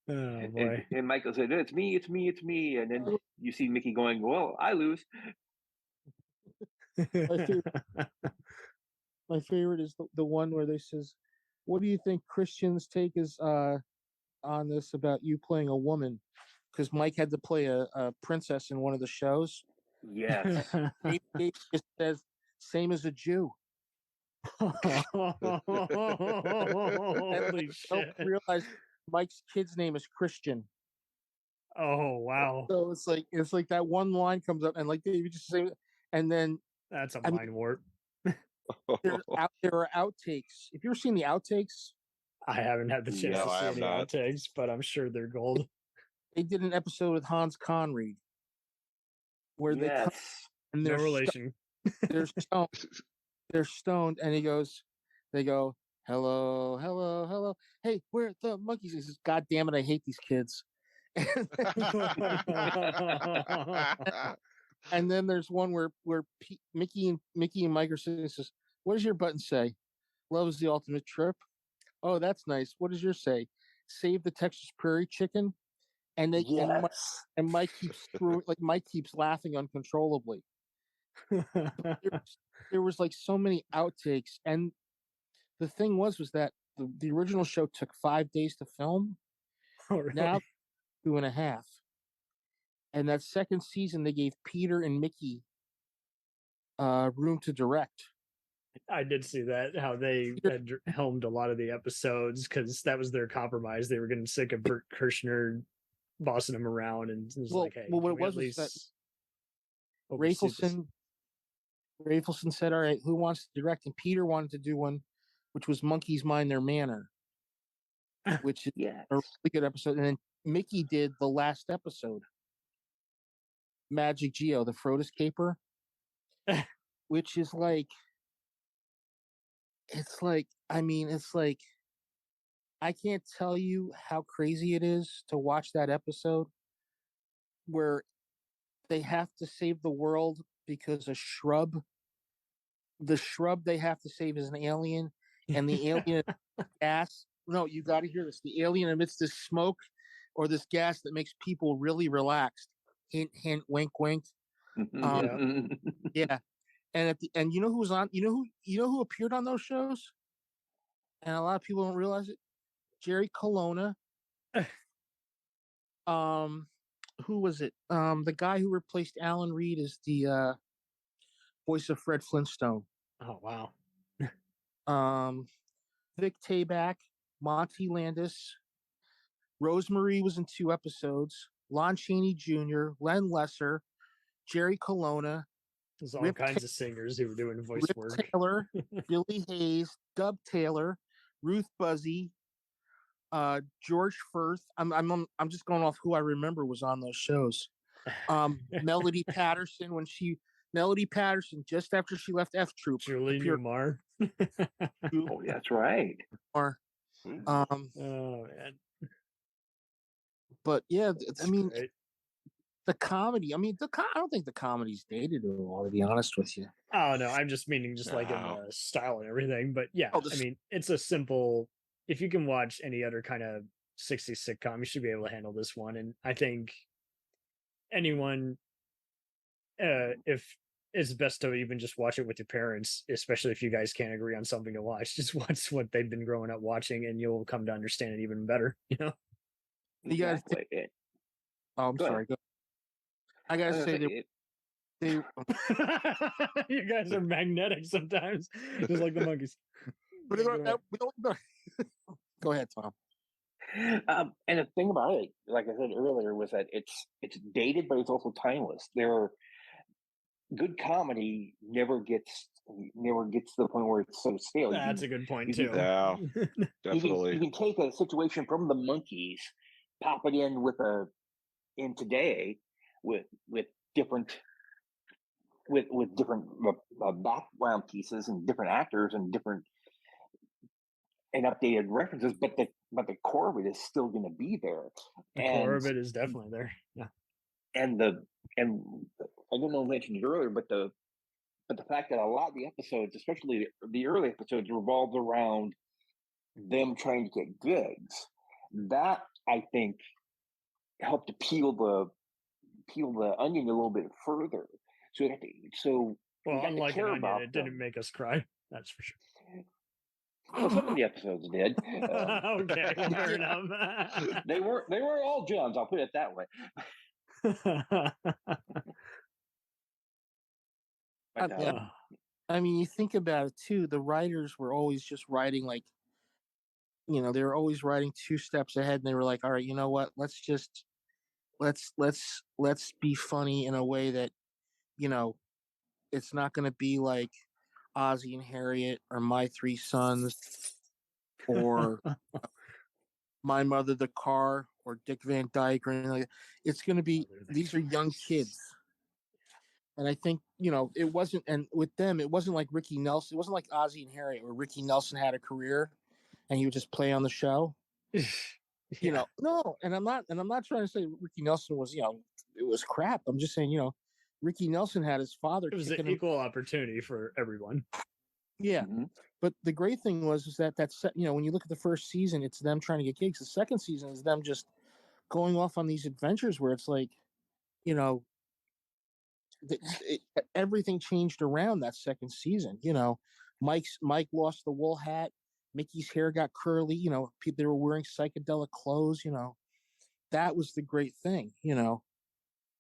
Oh boy! And Michael said, "It's me, it's me, it's me," and then you see Mickey going, "Well, I lose." My favorite is the one where they says, "What do you think Christian's take is on this about you playing a woman?" Because Mike had to play a princess in one of the shows. Yes. He just says, "Same as a Jew." Holy shit! I realize Mike's kid's name is Christian. Oh wow! So it's like that one line comes up, and like you just say, and then that's a mind warp. There are outtakes. Have you ever seen the outtakes? I haven't had the chance to see any outtakes, but I'm sure they're gold. They did an episode with Hans Conried where they come and no relation. They're stoned. They're stoned, and they go, "Hello, hello, hello. Hey, we're the Monkees." He says, "God damn it, I hate these kids." And then there's one where Mickey and Mike are saying, says, "What does your button say? Love is the ultimate trip." "Oh, that's nice. What does yours say? Save the Texas Prairie Chicken." And Mike keeps laughing uncontrollably. there was like so many outtakes, and the thing was that the original show took 5 days to film. Oh, really? Now 2.5, and that second season they gave Peter and Mickey room to direct. I did see that, how they had helmed a lot of the episodes because that was their compromise. They were getting sick of Bert Kirshner bossing them around, and it was like, hey, what it can we was at least that oversee this? Rafelson said, all right, who wants to direct? And Peter wanted to do one, which was Monkees Mind Their Manner, which is a really good episode. And then Mickey did the last episode, Magic Geo, the Frodis Caper, which is like, I can't tell you how crazy it is to watch that episode where they have to save the world because the shrub they have to save is an alien, and the alien gas. No, you got to hear this. The alien emits this smoke or this gas that makes people really relaxed. Hint, hint, wink, wink. Yeah. And at the end, you know who was on? You know who appeared on those shows? And a lot of people don't realize it. Jerry Colonna. Who was it? The guy who replaced Alan Reed is the voice of Fred Flintstone. Oh, wow. Vic Tayback, Monty Landis, Rosemary was in 2 episodes, Lon Chaney Jr., Len Lesser, Jerry Colonna. There's all kinds of singers who were doing voice Rip work. Taylor, Billy Hayes, Dub Taylor, Ruth Buzzy, George Firth. I'm just going off who I remember was on those shows. Melody Patterson Melody Patterson, just after she left F Troop. Julie Newmar. Oh, that's right. Oh man. But yeah, That's I mean, great. the comedy. I mean, I don't think the comedy's dated at all, to be honest with you. Oh no, I'm just meaning just like in the style and everything. But yeah, Oh, I mean, it's a simple. If you can watch any other kind of 60s sitcom, you should be able to handle this one. And I think anyone, if it's best to even just watch it with your parents, especially if you guys can't agree on something to watch. Just watch what they've been growing up watching, and you'll come to understand it even better. You know. You guys. Oh, I'm sorry. Go. I gotta say they you guys are magnetic sometimes, just like the Monkees. But go ahead, Tom. And the thing about it, like I said earlier, was that it's dated, but it's also timeless. Good comedy never gets to the point where it's so stale. That's a good point too. Yeah, definitely. You can take a situation from the Monkees, pop it in today with different background pieces and different actors and different and updated references, but the core of it is still going to be there. The core of it is definitely there. Yeah. And I don't know if I mentioned it earlier, but the fact that a lot of the episodes, especially the early episodes, revolved around them trying to get gigs, that I think helped to peel the onion a little bit further. Well, unlike an onion, it didn't make us cry. That's for sure. Well, some of the episodes did. Okay, fair enough. They weren't all gems. I'll put it that way. I mean, you think about it too. The writers were always just writing they were always writing 2 steps ahead, and they were like, "All right, you know what? Let's be funny in a way that, it's not going to be like Ozzie and Harriet or My 3 Sons or My Mother the Car or Dick Van Dyke or anything like that. It's going to be, these are young kids." And I think, it wasn't, and with them, it wasn't like Ricky Nelson. It wasn't like Ozzie and Harriet where Ricky Nelson had a career and he would just play on the show. No, and I'm not trying to say Ricky Nelson was, it was crap. I'm just saying, Ricky Nelson had his father. It was an equal opportunity for everyone. Yeah. Mm-hmm. But the great thing was that's when you look at the first season, it's them trying to get gigs. The second season is them just going off on these adventures where it's like, everything changed around that second season. Mike lost the wool hat. Mickey's hair got curly. They were wearing psychedelic clothes. That was the great thing. Yeah,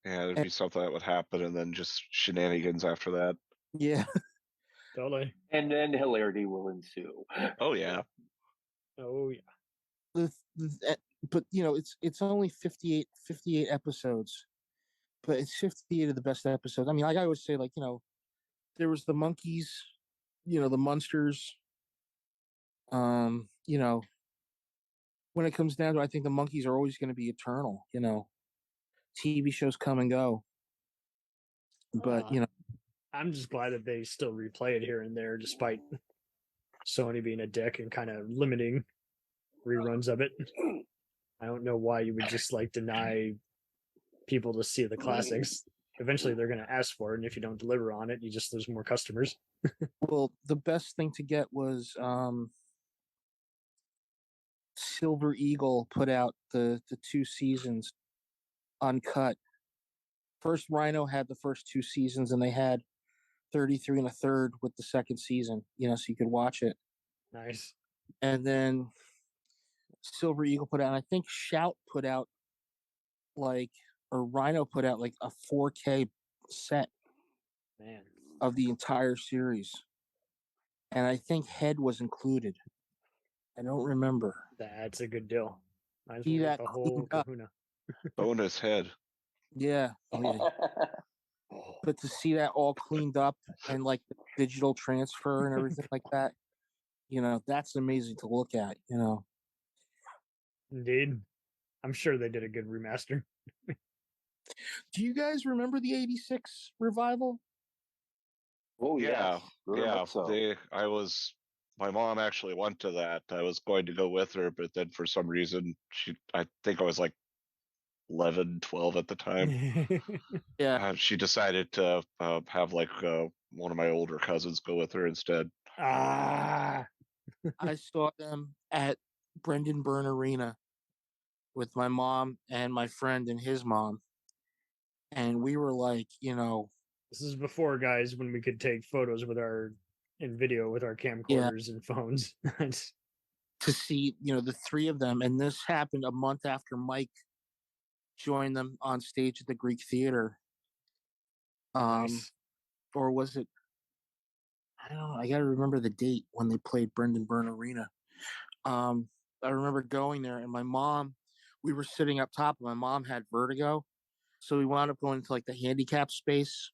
there'd be something that would happen, and then just shenanigans after that. Yeah, totally. And then hilarity will ensue. Oh yeah. Oh yeah. But it's only 58 episodes, but it's 58 of the best episodes. I mean, like I always say, there was the Monkees, the Munsters. When it comes down to it, I think the Monkees are always going to be eternal. TV shows come and go, but I'm just glad that they still replay it here and there, despite Sony being a dick and kind of limiting reruns of it. I don't know why you would just deny people to see the classics. Eventually they're going to ask for it, and if you don't deliver on it, you just lose more customers. Well, the best thing to get was Silver Eagle put out the 2 seasons uncut. First Rhino had the first 2 seasons, and they had 33 and a third with the second season, so you could watch it. Nice. And then Silver Eagle put out, and I think Shout put out or Rhino put out a 4K set of the entire series. And I think Head was included. I don't remember. That's a good deal. Might as See well that get the whole kahuna. Bonus Head. Yeah. Oh, yeah. But to see that all cleaned up and the digital transfer and everything like that, that's amazing to look at, Indeed. I'm sure they did a good remaster. Do you guys remember the 86 revival? Oh yeah. Yeah. So. My mom actually went to that. I was going to go with her, but then for some reason I think I was 11, 12 at the time. Yeah. She decided to have one of my older cousins go with her instead. I saw them at Brendan Byrne Arena with my mom and my friend and his mom. And we were this is before, guys, when we could take photos and video with our camcorders and phones. To see, the 3 of them. And this happened a month after Mike joined them on stage at the Greek Theater. Nice. Or was it? I don't know. I got to remember the date when they played Brendan Byrne Arena. I remember going there, and my mom, we were sitting up top, and my mom had vertigo. So we wound up going to the handicap space.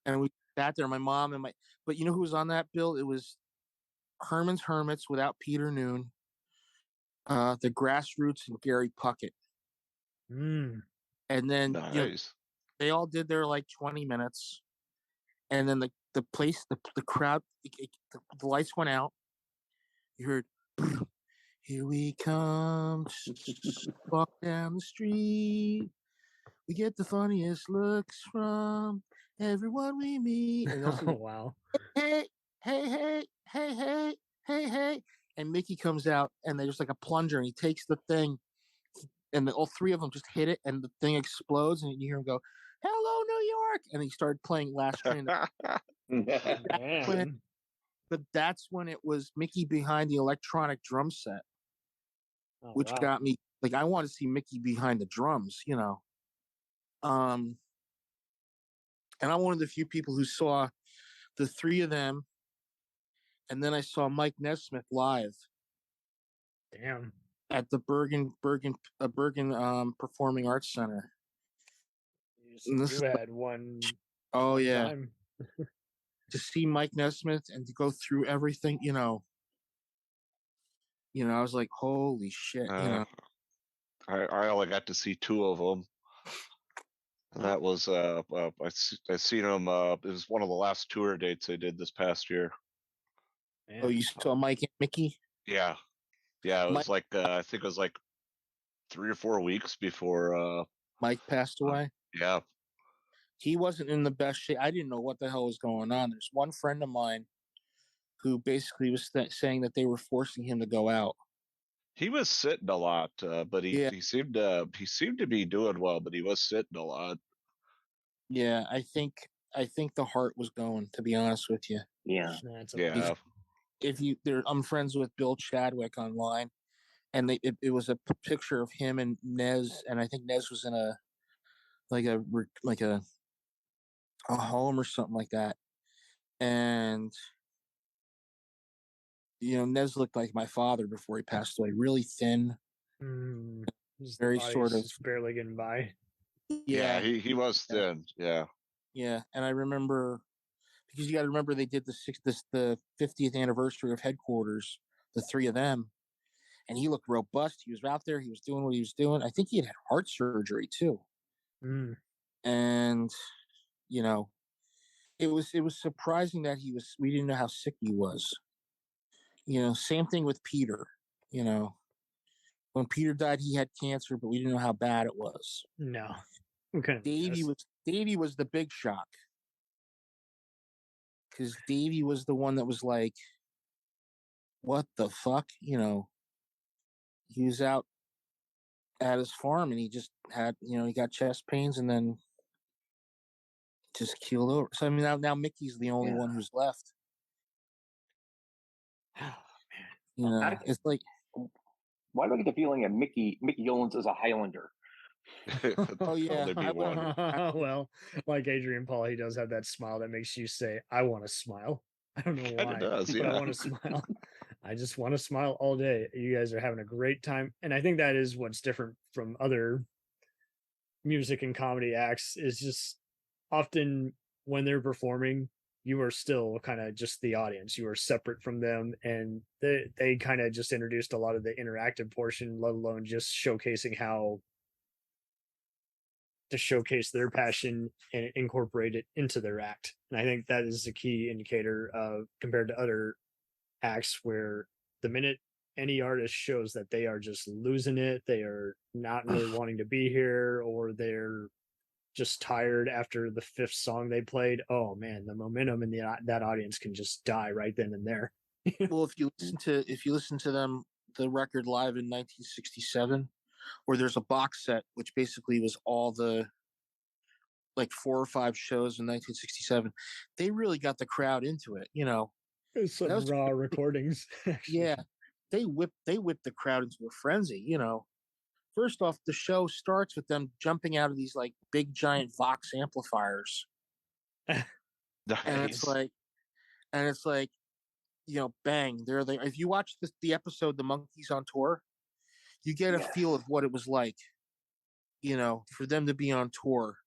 And we sat there, my mom and but you know who was on that bill? It was Herman's Hermits without Peter Noon, the Grassroots, and Gary Puckett. And then nice. They all did their 20 minutes, and then the place, the crowd, the lights went out. You heard, "Here we come, walk down the street. We get the funniest looks from everyone we meet." And oh, wow. Hey, hey, hey, hey, hey, hey, hey. And Mickey comes out, and there's a plunger, and he takes the thing, and all 3 of them just hit it, and the thing explodes, and you hear him go, "Hello, New York!" And he started playing Last Train. But that's when it was Mickey behind the electronic drum set, which got me I want to see Mickey behind the drums, And I'm one of the few people who saw the 3 of them, and then I saw Mike Nesmith live. Damn. At the Bergen Performing Arts Center. You had one. Oh yeah. To see Mike Nesmith and to go through everything, I was like, holy shit. I only got to see 2 of them. That was I seen them. It was one of the last tour dates they did this past year. Man. Oh, you saw Mike and Mickey? Yeah. It was I think it was 3 or 4 weeks before Mike passed away. Yeah. He wasn't in the best shape. I didn't know what the hell was going on. There's one friend of mine who basically was saying that they were forcing him to go out. He was sitting a lot, but he seemed to be doing well, but he was sitting a lot. Yeah, I think the heart was going. To be honest with you. Yeah. I'm friends with Bill Chadwick online, and it was a picture of him and Nez, and I think Nez was in a home or something like that, and Nez looked like my father before he passed away, really thin, very sort of barely getting by. Yeah, he was thin. Yeah. Yeah, and I remember, because you got to remember they did the 50th anniversary of Headquarters, the three of them, and he looked robust. He was out there. He was doing what he was doing. I think he had heart surgery too. And it was surprising that we didn't know how sick he was. Same thing with Peter. When Peter died, he had cancer, but we didn't know how bad it was. No. Okay. Davey was the big shock. Because Davey was the one that was like, what the fuck? He was out at his farm and he just had, he got chest pains and then just keeled over. So, I mean, now Mickey's the only one who's left. It's like, why do I get the feeling that Mickey Owens is a Highlander? Oh yeah. Well, like Adrian Paul, he does have that smile that makes you say, "I want to smile." I don't know why, but I want to smile. I just want to smile all day. You guys are having a great time, and I think that is what's different from other music and comedy acts. Is just often when they're performing, you are still kind of just the audience. You are separate from them, and they kind of just introduced a lot of the interactive portion, let alone just showcasing how to showcase their passion and incorporate it into their act. And I think that is a key indicator compared to other acts where the minute any artist shows that they are just losing it, they are not really wanting to be here, or they're just tired after the fifth song they played, oh man, the momentum in that audience can just die right then and there. Well, if you listen to them, the record live in 1967, where there's a box set which basically was all the like 4 or 5 shows in 1967, they really got the crowd into it. It's some raw recordings. Yeah, they whipped the crowd into a frenzy. First off, the show starts with them jumping out of these like big giant Vox amplifiers. Nice. And it's like, bang, they're there. If you watch the episode, The Monkees on Tour, you get a feel of what it was like, for them to be on tour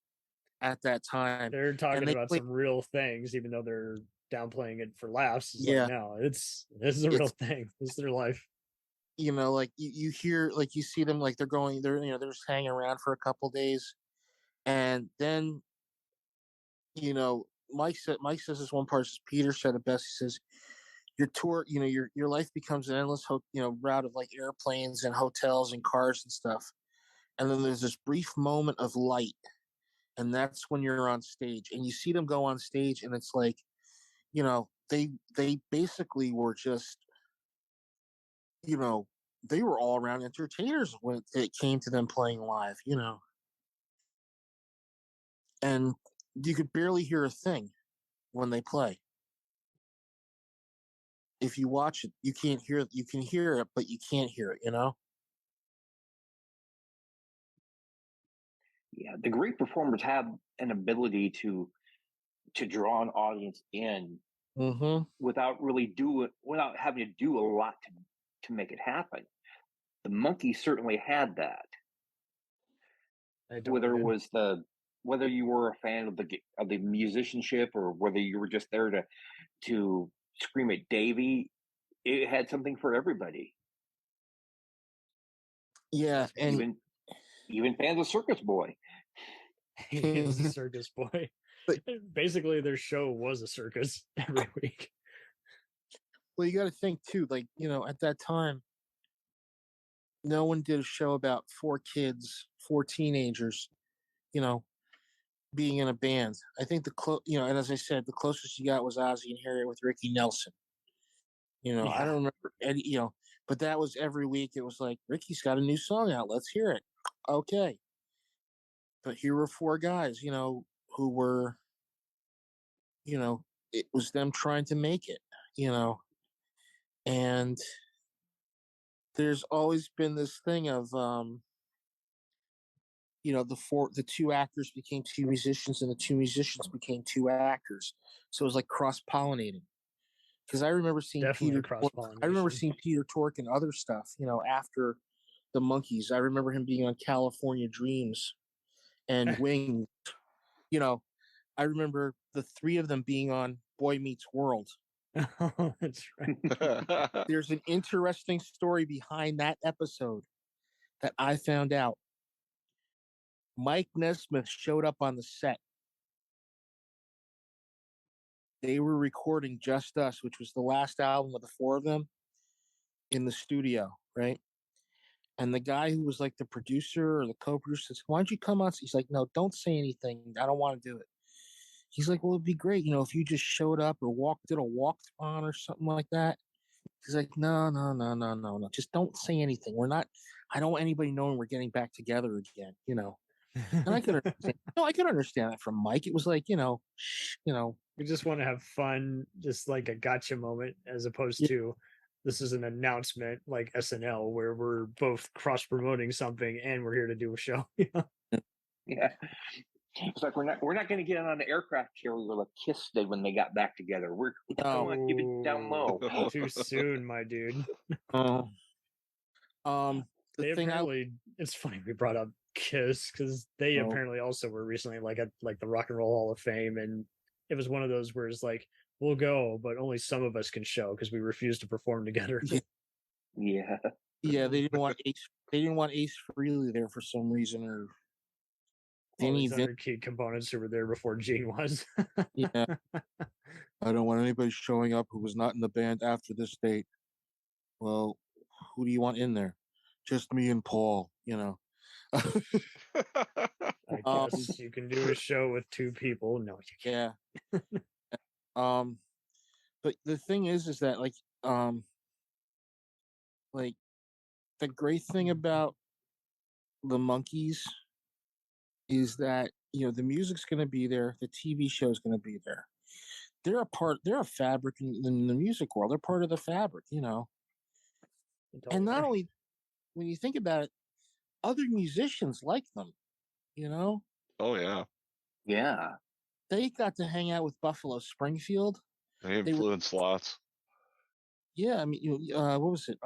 at that time. They're talking about some real things, even though they're downplaying it for laughs. It's like, no, this is a real thing. This is their life. Like you hear, like you see them, like they're just hanging around for a couple days, and then Mike says this one part. Peter said it best. He says, "Your tour, your life becomes an endless route of like airplanes and hotels and cars and stuff, and then there's this brief moment of light, and that's when you're on stage, and you see them go on stage, and it's like, they basically were just." They were all around entertainers when it came to them playing live, and you could barely hear a thing when they play. If you watch it, you can hear it, but you can't hear it, Yeah, the great performers have an ability to draw an audience in without having to do a lot to make it happen. The Monkees certainly had that. Whether you were a fan of the musicianship or whether you were just there to scream at Davey, it had something for everybody. Yeah, and even fans of Circus Boy. He is a circus boy. But basically, their show was a circus every week. Well, you got to think too, like, at that time, no one did a show about 4 kids, 4 teenagers, being in a band. I think and as I said, the closest you got was Ozzy and Harriet with Ricky Nelson. I don't remember any, but that was every week. It was like, Ricky's got a new song out. Let's hear it. Okay. But here were 4 guys, who who were, it was them trying to make it, and there's always been this thing of, the two actors became two musicians and the two musicians became two actors. So it was like cross-pollinating. Because I remember seeing Definitely Peter Tork and other stuff, after the Monkees. I remember him being on California Dreams and Wings. I remember the three of them being on Boy Meets World. Oh, that's right. There's an interesting story behind that episode that I found out. Mike Nesmith showed up on the set. They were recording Just Us, which was the last album of the four of them, in the studio, right? And the guy who was like the producer or the co-producer says, "Why don't you come on?" He's like, "No, don't say anything. I don't want to do it." He's like, "Well, it'd be great, if you just showed up or did a walk-on or something like that." He's like, No. Just don't say anything. I don't want anybody knowing we're getting back together again, And I could understand. I could understand that from Mike. It was like, We just want to have fun, just like a gotcha moment, as opposed to this is an announcement like SNL where we're both cross promoting something and we're here to do a show. Yeah. It's like we're not going to get on the aircraft carrier like Kiss did when they got back together. Come on, keep it down low. Too soon, my dude. It's funny we brought up Kiss because they apparently also were recently like the Rock and Roll Hall of Fame, and it was one of those where it's like, we'll go, but only some of us can show because we refuse to perform together. Yeah. Yeah, they didn't want Ace Frehley there for some reason, or all these other key components who were there before Gene was. Yeah. I don't want anybody showing up who was not in the band after this date. Well, who do you want in there? Just me and Paul, I guess you can do a show with two people. No, you can't. Yeah. But the thing is that the great thing about the Monkees is that the music's going to be there, the TV show is going to be there. They're a fabric in the music world. They're part of the fabric, And not only, when you think about it, other musicians like them, Oh yeah. Yeah. They got to hang out with Buffalo Springfield. They influenced lots. Yeah, I mean, what was it?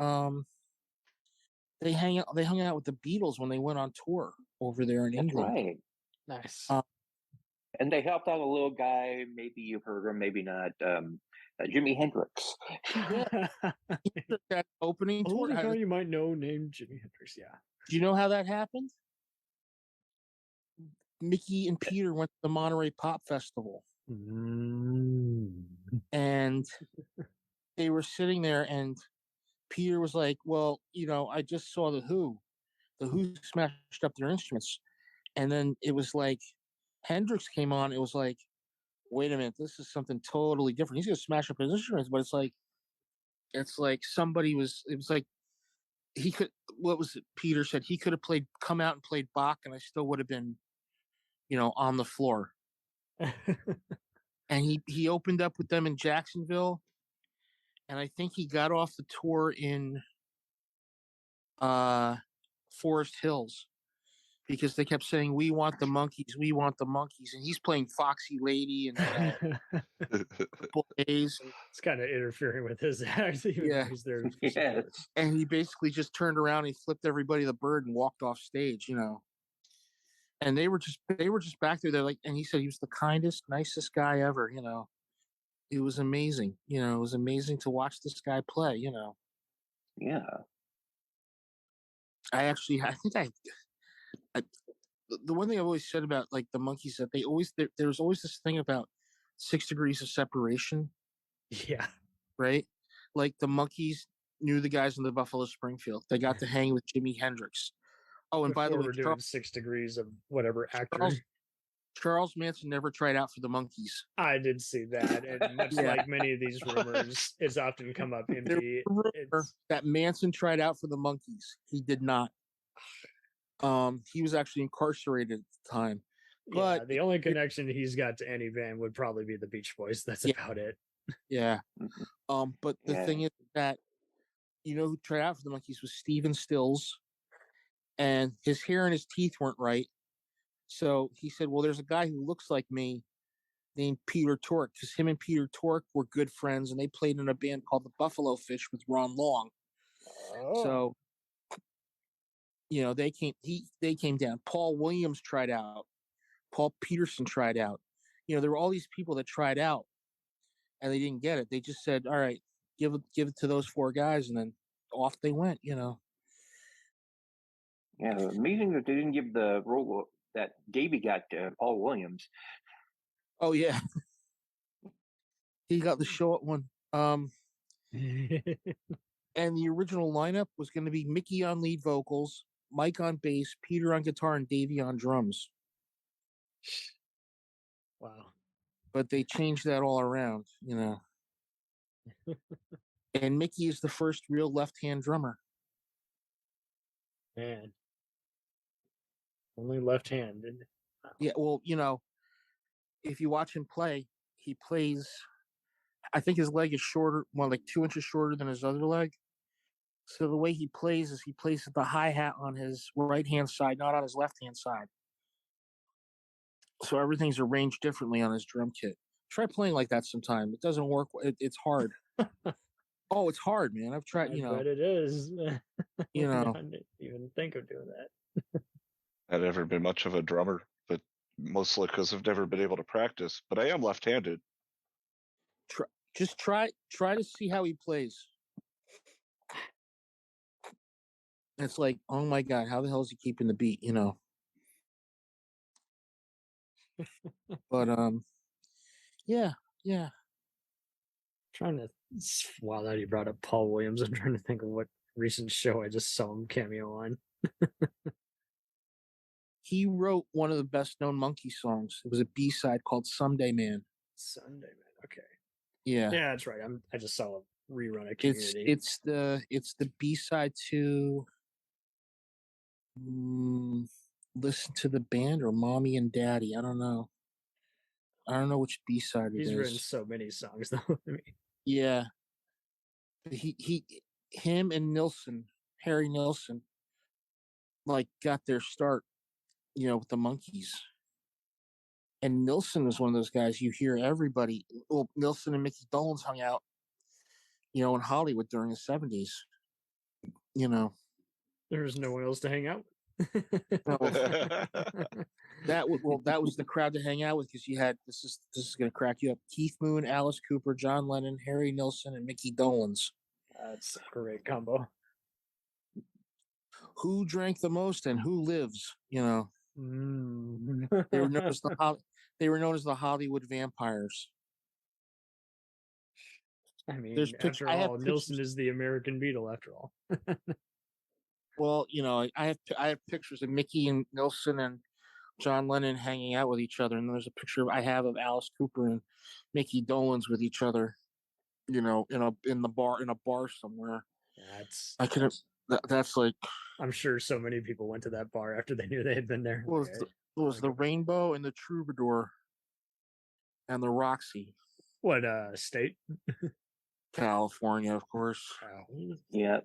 They hung out with the Beatles when they went on tour over there in England. Right. Nice. And they helped out a little guy. Maybe you've heard him, maybe not. Jimi Hendrix. Yeah. That opening tour. Guy you might know named Jimi Hendrix. Yeah. Do you know how that happened? Mickey and Peter went to the Monterey Pop Festival. And they were sitting there, and Peter was like, "Well, I just saw the Who. The Who smashed up their instruments." And then it was like Hendrix came on. It was like, wait a minute, this is something totally different. He's going to smash up his instruments, but it's like somebody was. It was like he could. What was it? Peter said he could have come out and played Bach, and I still would have been, on the floor. And he opened up with them in Jacksonville, and I think he got off the tour in Forest Hills because they kept saying, "We want the Monkees, we want the Monkees," and he's playing Foxy Lady and Days. It's kind of interfering with his act. Yeah, he's there. Yes. And he basically just turned around, and he flipped everybody the bird and walked off stage. And they were just back there. They're like, and he said he was the kindest, nicest guy ever. It was amazing. It was amazing to watch this guy play. Yeah. I the one thing I've always said about like the Monkees that there's always this thing about 6 degrees of separation. Yeah. Right. Like the Monkees knew the guys in the Buffalo Springfield. They got to hang with Jimi Hendrix. Oh, and Before by the way, we're doing 6 degrees of whatever actor. Charles Manson never tried out for the Monkees. I did see that, and much like many of these rumors, it's often come up empty. That Manson tried out for the Monkees. He did not. He was actually incarcerated at the time. But the only connection he's got to any band would probably be the Beach Boys. That's about it. Yeah. But the thing is that, who tried out for the Monkees was Stephen Stills, and his hair and his teeth weren't right. So he said, well, there's a guy who looks like me named Peter Tork, because him and Peter Tork were good friends, and they played in a band called the Buffalo Fish with Ron Long. So, they came down. Paul Williams tried out. Paul Peterson tried out. There were all these people that tried out, and they didn't get it. They just said, all right, give it to those 4 guys, and then off they went, Yeah, amazing that they didn't give the role that Davey got to Paul Williams. Oh, yeah. He got the short one. And the original lineup was going to be Mickey on lead vocals, Mike on bass, Peter on guitar, and Davey on drums. Wow. But they changed that all around, And Mickey is the first real left-hand drummer. Man. Only left-handed. Yeah, well, if you watch him play, he plays, I think his leg is shorter, like 2 inches shorter than his other leg. So the way he plays is he plays the hi-hat on his right-hand side, not on his left-hand side. So everything's arranged differently on his drum kit. Try playing like that sometime. It doesn't work. It's hard. Oh, it's hard, man. I've tried, But it is. I didn't even think of doing that. I've never been much of a drummer, but mostly because I've never been able to practice. But I am left-handed. Just try to see how he plays. It's like, oh my God, how the hell is he keeping the beat? But yeah. Trying to, wow, that you brought up Paul Williams. I'm trying to think of what recent show I just saw him cameo on. He wrote one of the best-known Monkee songs. It was a B-side called "Someday Man." Someday Man. Okay. Yeah. Yeah, that's right. I just saw a rerun of Community. It's the B-side to Listen to the Band or Mommy and Daddy. I don't know which B-side it is. He's written so many songs though. Yeah. Him and Harry Nilsson, like got their start, with the Monkees. And Nilsson is one of those guys you hear everybody. Well, Nilsson and Mickey Dolenz hung out, in Hollywood during the 70s. There's no one else to hang out with. That was the crowd to hang out with, because you had this is going to crack you up: Keith Moon, Alice Cooper, John Lennon, Harry Nilsson, and Mickey Dolenz. That's a great combo. Who drank the most and who lives? They were known as the Hollywood Vampires. I mean, after all, Nilsson is the American Beatle. After all. Well, I have pictures of Mickey and Nilsson and John Lennon hanging out with each other, and there's a picture I have of Alice Cooper and Mickey Dolenz with each other, in a bar somewhere. That's like, I'm sure so many people went to that bar after they knew they had been there. It was the Rainbow and the Troubadour and the Roxy. What state? California, of course. Yeah.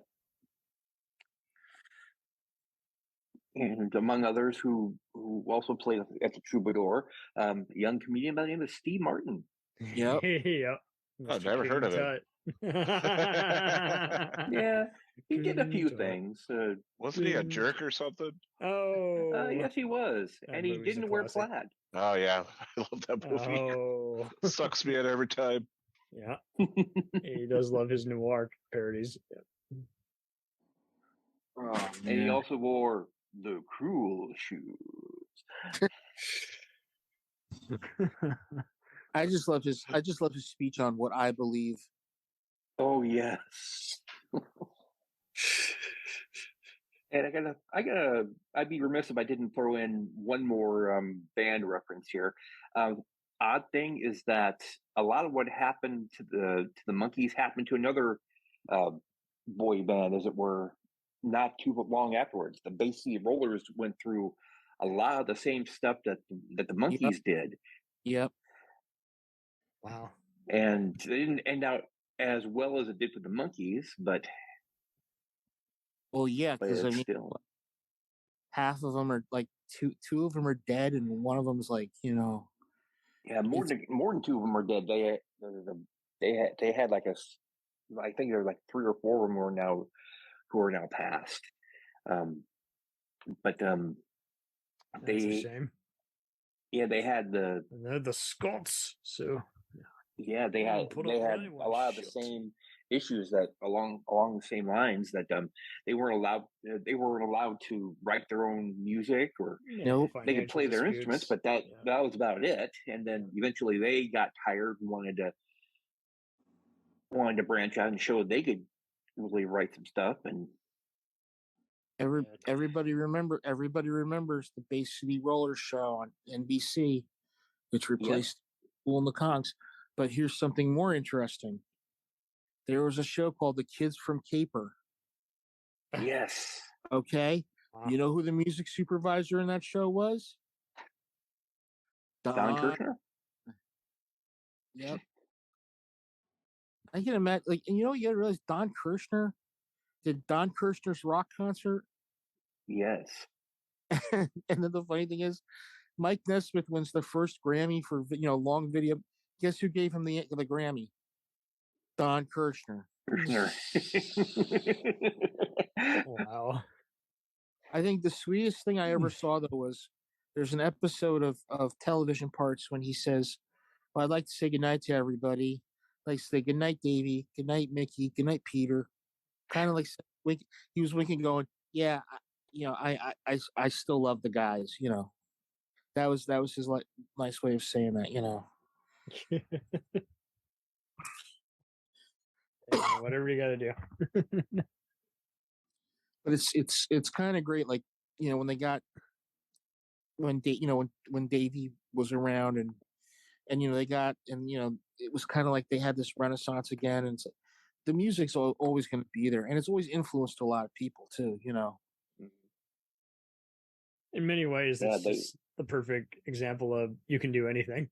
And among others who also played at the Troubadour, a young comedian by the name of Steve Martin. Yep. Yep. I've never heard of it. Yeah, he did a few things. Wasn't he a jerk or something? Oh, yes, he was. And he didn't wear plaid. Oh, yeah. I love that movie. Oh. Sucks me in every time. Yeah. He does love his noir parodies. Yeah. Oh, and he also wore the cruel shoes. I just love his speech on What I Believe. Oh yes. And I'd be remiss if I didn't throw in one more band reference here. Odd thing is that a lot of what happened to the Monkees happened to another boy band, as it were, not too long afterwards. The Bay City Rollers went through a lot of the same stuff that the Monkees did. Yep. Wow. And they didn't end out as well as it did with the Monkees, but well, yeah, because I mean, still, half of them are like two of them are dead, and one of them is like, you know, yeah, more than two of them are dead. They had like I think there were like 3 or 4 of them who are now passed. But That's a shame. Yeah, they had they're the Scots, so yeah, they had a lot of the same issues that along the same lines that they weren't allowed to write their own music, or they could play their instruments, but that was about it. And then eventually they got tired and wanted to branch out and show they could really write some stuff. And everybody remembers the Bay City Roller Show on NBC, which replaced Kool and the Kongs. But here's something more interesting. There was a show called The Kids from Caper. Yes. Okay. You know who the music supervisor in that show was? Don Kirshner? Yep. I can imagine, like, and you know, you gotta realize Don Kirshner did Don Kirshner's rock concert. Yes. And then the funny thing is, Mike Nesmith wins the first Grammy for long video. Guess who gave him the Grammy? Don Kirshner. Wow. I think the sweetest thing I ever saw, though, was there's an episode of Television Parts when he says, well, I'd like to say goodnight to everybody. I'd like to say goodnight, Davey. Goodnight, Mickey. Goodnight, Peter. Kind of like he was winking, going, yeah, I still love the guys. You know, that was his nice way of saying that. You know. Yeah, whatever you got to do. But it's kind of great, like, you know, when Davey was around, and it was kind of like they had this renaissance again, and the music's always going to be there, and it's always influenced a lot of people too, you know. In many ways, it's just the perfect example of you can do anything.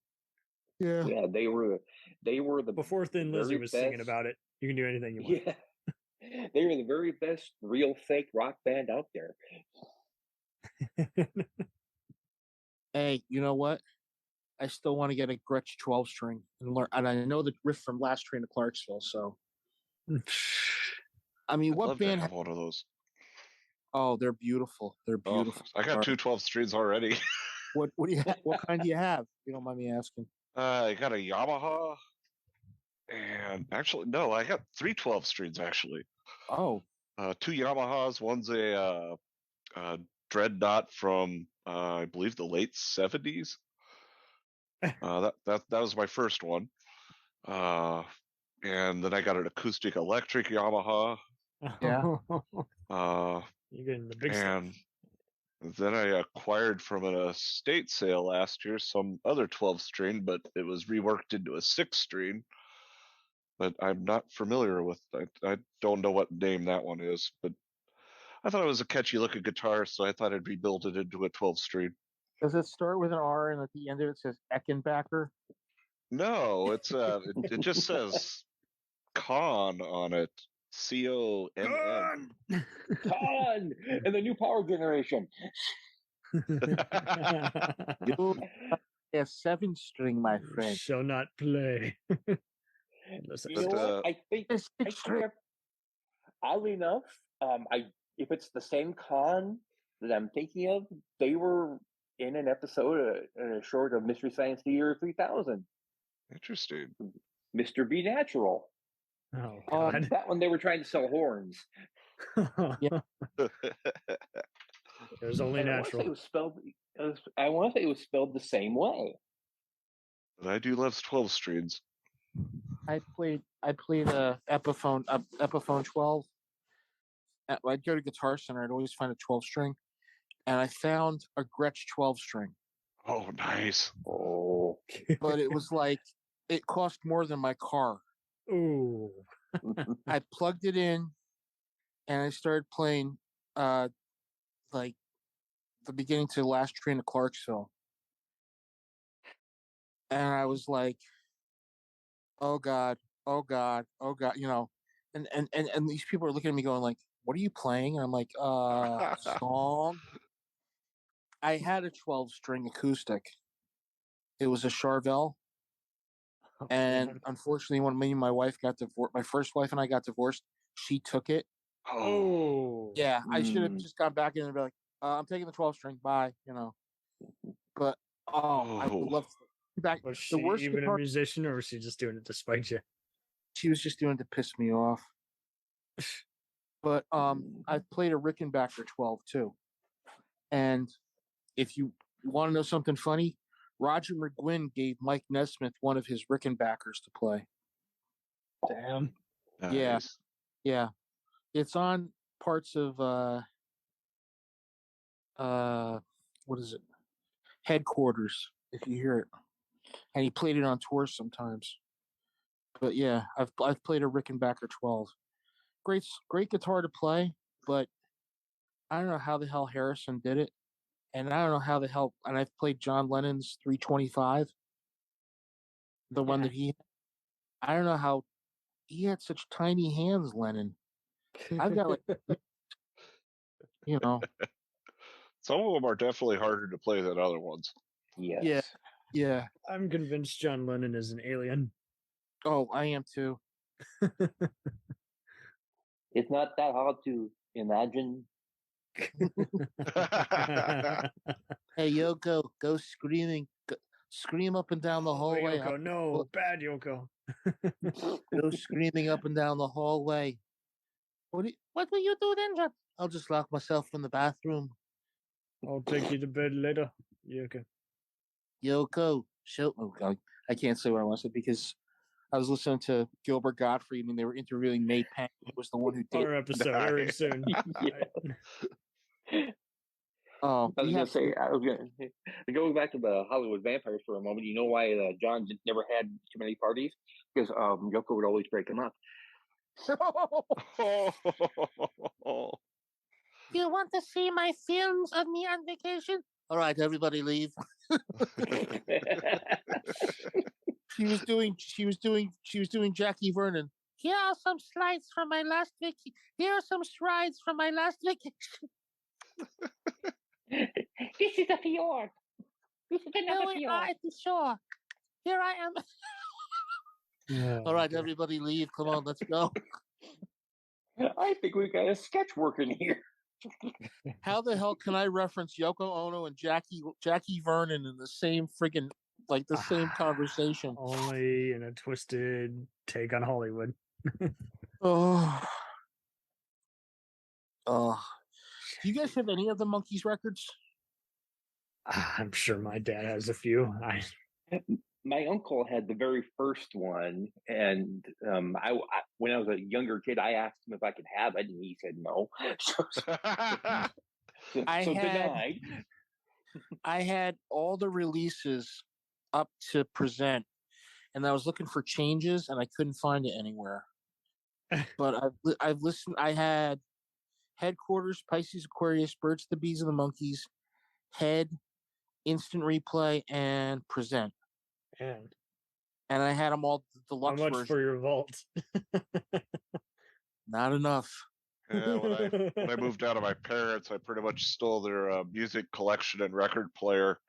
Yeah, they were the before Thin Lizzy was singing about it. You can do anything you want. Yeah, they were the very best real fake rock band out there. Hey, you know what? I still want to get a Gretsch 12-string and learn. And I know the riff from Last Train to Clarksville. So, I mean, what band have one of those? Oh, they're beautiful. They're beautiful. I got 2 12 strings already. What do you what kind do you have? If you don't mind me asking. I got a Yamaha, and actually, no, I got 3 12 strings actually. Oh. 2 Yamahas. One's a Dreadnought from I believe the late 70s. That was my first one. And then I got an acoustic electric Yamaha. Yeah. You're getting the big stuff. And then I acquired from an estate sale last year some other 12 string, but it was reworked into a 6 string. But I'm not familiar with. I don't know what name that one is, but I thought it was a catchy looking guitar, so I thought I'd rebuild it into a 12 string. Does it start with an R and at the end of it says Eckenbacker? No, it's it just says Con on it. CONN. Con and the new power generation. A 7-string, my friend. Shall not play. I think oddly enough, if it's the same Con that I'm thinking of, they were in an episode, a short of Mystery Science Theater 3000. Interesting. Mr. B Natural. Oh, God. That one they were trying to sell horns. Yeah. It was only natural. I want to say it was spelled the same way. But I do love 12 strings. I played a Epiphone 12. I'd go to Guitar Center. I'd always find a 12-string, and I found a Gretsch 12-string. Oh, nice. Oh, but it was like it cost more than my car. Ooh. I plugged it in, and I started playing, like the beginning to the last train to Clarksville. And I was like, oh God, oh God, oh God, you know, and these people are looking at me going like, what are you playing? And I'm like, song. I had a 12-string acoustic. It was a Charvel. And unfortunately, when me and my wife got divorced, my first wife and I got divorced, she took it. Oh. Yeah, I should have just gone back in and be like, I'm taking the 12-string, bye, you know. But, I would love to back. Was she even a musician, or was she just doing it to spite you? She was just doing it to piss me off. But I've played a Rickenbacker 12 too. And if you want to know something funny, Roger McGuinn gave Mike Nesmith one of his Rickenbackers to play. Damn. Nice. Yeah. It's on parts of what is it? Headquarters, if you hear it. And he played it on tour sometimes. But yeah, I've played a Rickenbacker 12. Great guitar to play, but I don't know how the hell Harrison did it. And I don't know how the hell, and I've played John Lennon's 325, the one that I don't know how he had such tiny hands, Lennon. I've got like, you know. Some of them are definitely harder to play than other ones. Yes. Yeah. I'm convinced John Lennon is an alien. Oh, I am too. It's not that hard to imagine. Hey, Yoko, go screaming. Scream up and down the hallway. Yoko, no, bad Yoko. Go screaming up and down the hallway. What will you do then, John? I'll just lock myself in the bathroom. I'll take you to bed later, Yoko. Yoko, I can't say what I want to say because I was listening to Gilbert Gottfried and they were interviewing May Pang, who was the one who did our episode airing soon. I was going to say, going back to the Hollywood Vampires for a moment. You know why John never had too many parties? Because Yoko would always break them up. You want to see my films of me on vacation? All right, everybody leave. She was doing Jackie Vernon. Here are some slides from my last vacation. Here are some strides from my last vacation. This is a fjord. This is another fjord. At the shore. Here I am. All right, everybody leave. Come on, let's go. I think we got a sketch working here. How the hell can I reference Yoko Ono and Jackie Vernon in the same friggin' the same conversation? Only in a twisted take on Hollywood. Oh. Do you guys have any of the Monkees records? I'm sure my dad has a few. My uncle had the very first one, and I when I was a younger kid, I asked him if I could have it, and he said no. Denied. I had all the releases up to present, and I was looking for changes, and I couldn't find it anywhere. But I've listened. I had Headquarters, Pisces, Aquarius, Birds, the Bees, and the Monkees, Head, Instant Replay, and Present. And I had them all deluxe How much version. for your vault? Not enough. Yeah, when I moved out of my parents, I pretty much stole their music collection and record player.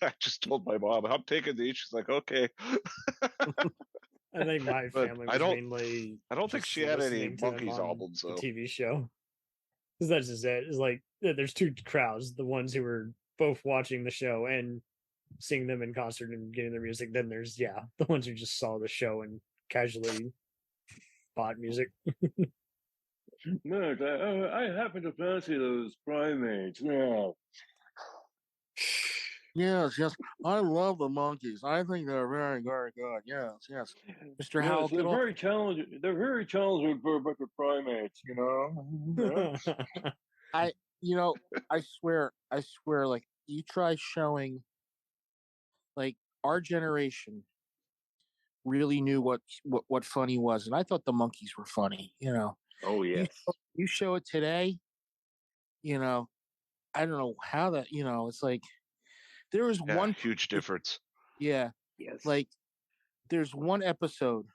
I just told my mom, I'm taking these. She's like, okay. I think my family was mainly. I don't think she had any Monkees albums, though. The TV show. Because that's just it. It's like, there's two crowds. The ones who were both watching the show and seeing them in concert and getting their music. Then there's, the ones who just saw the show and casually bought music. No, I happen to fancy those primates now. Yes, I love the Monkees. I think they're very, very good. Yes. Mr. Howell, they're very challenging. They're very challenging for a bunch of primates, you know. I swear, like you try showing, like our generation really knew what funny was, and I thought the Monkees were funny. You know. Oh yes. You show it today, I don't know how that, it's like there was one huge difference. Yeah. Yes. Like there's one episode,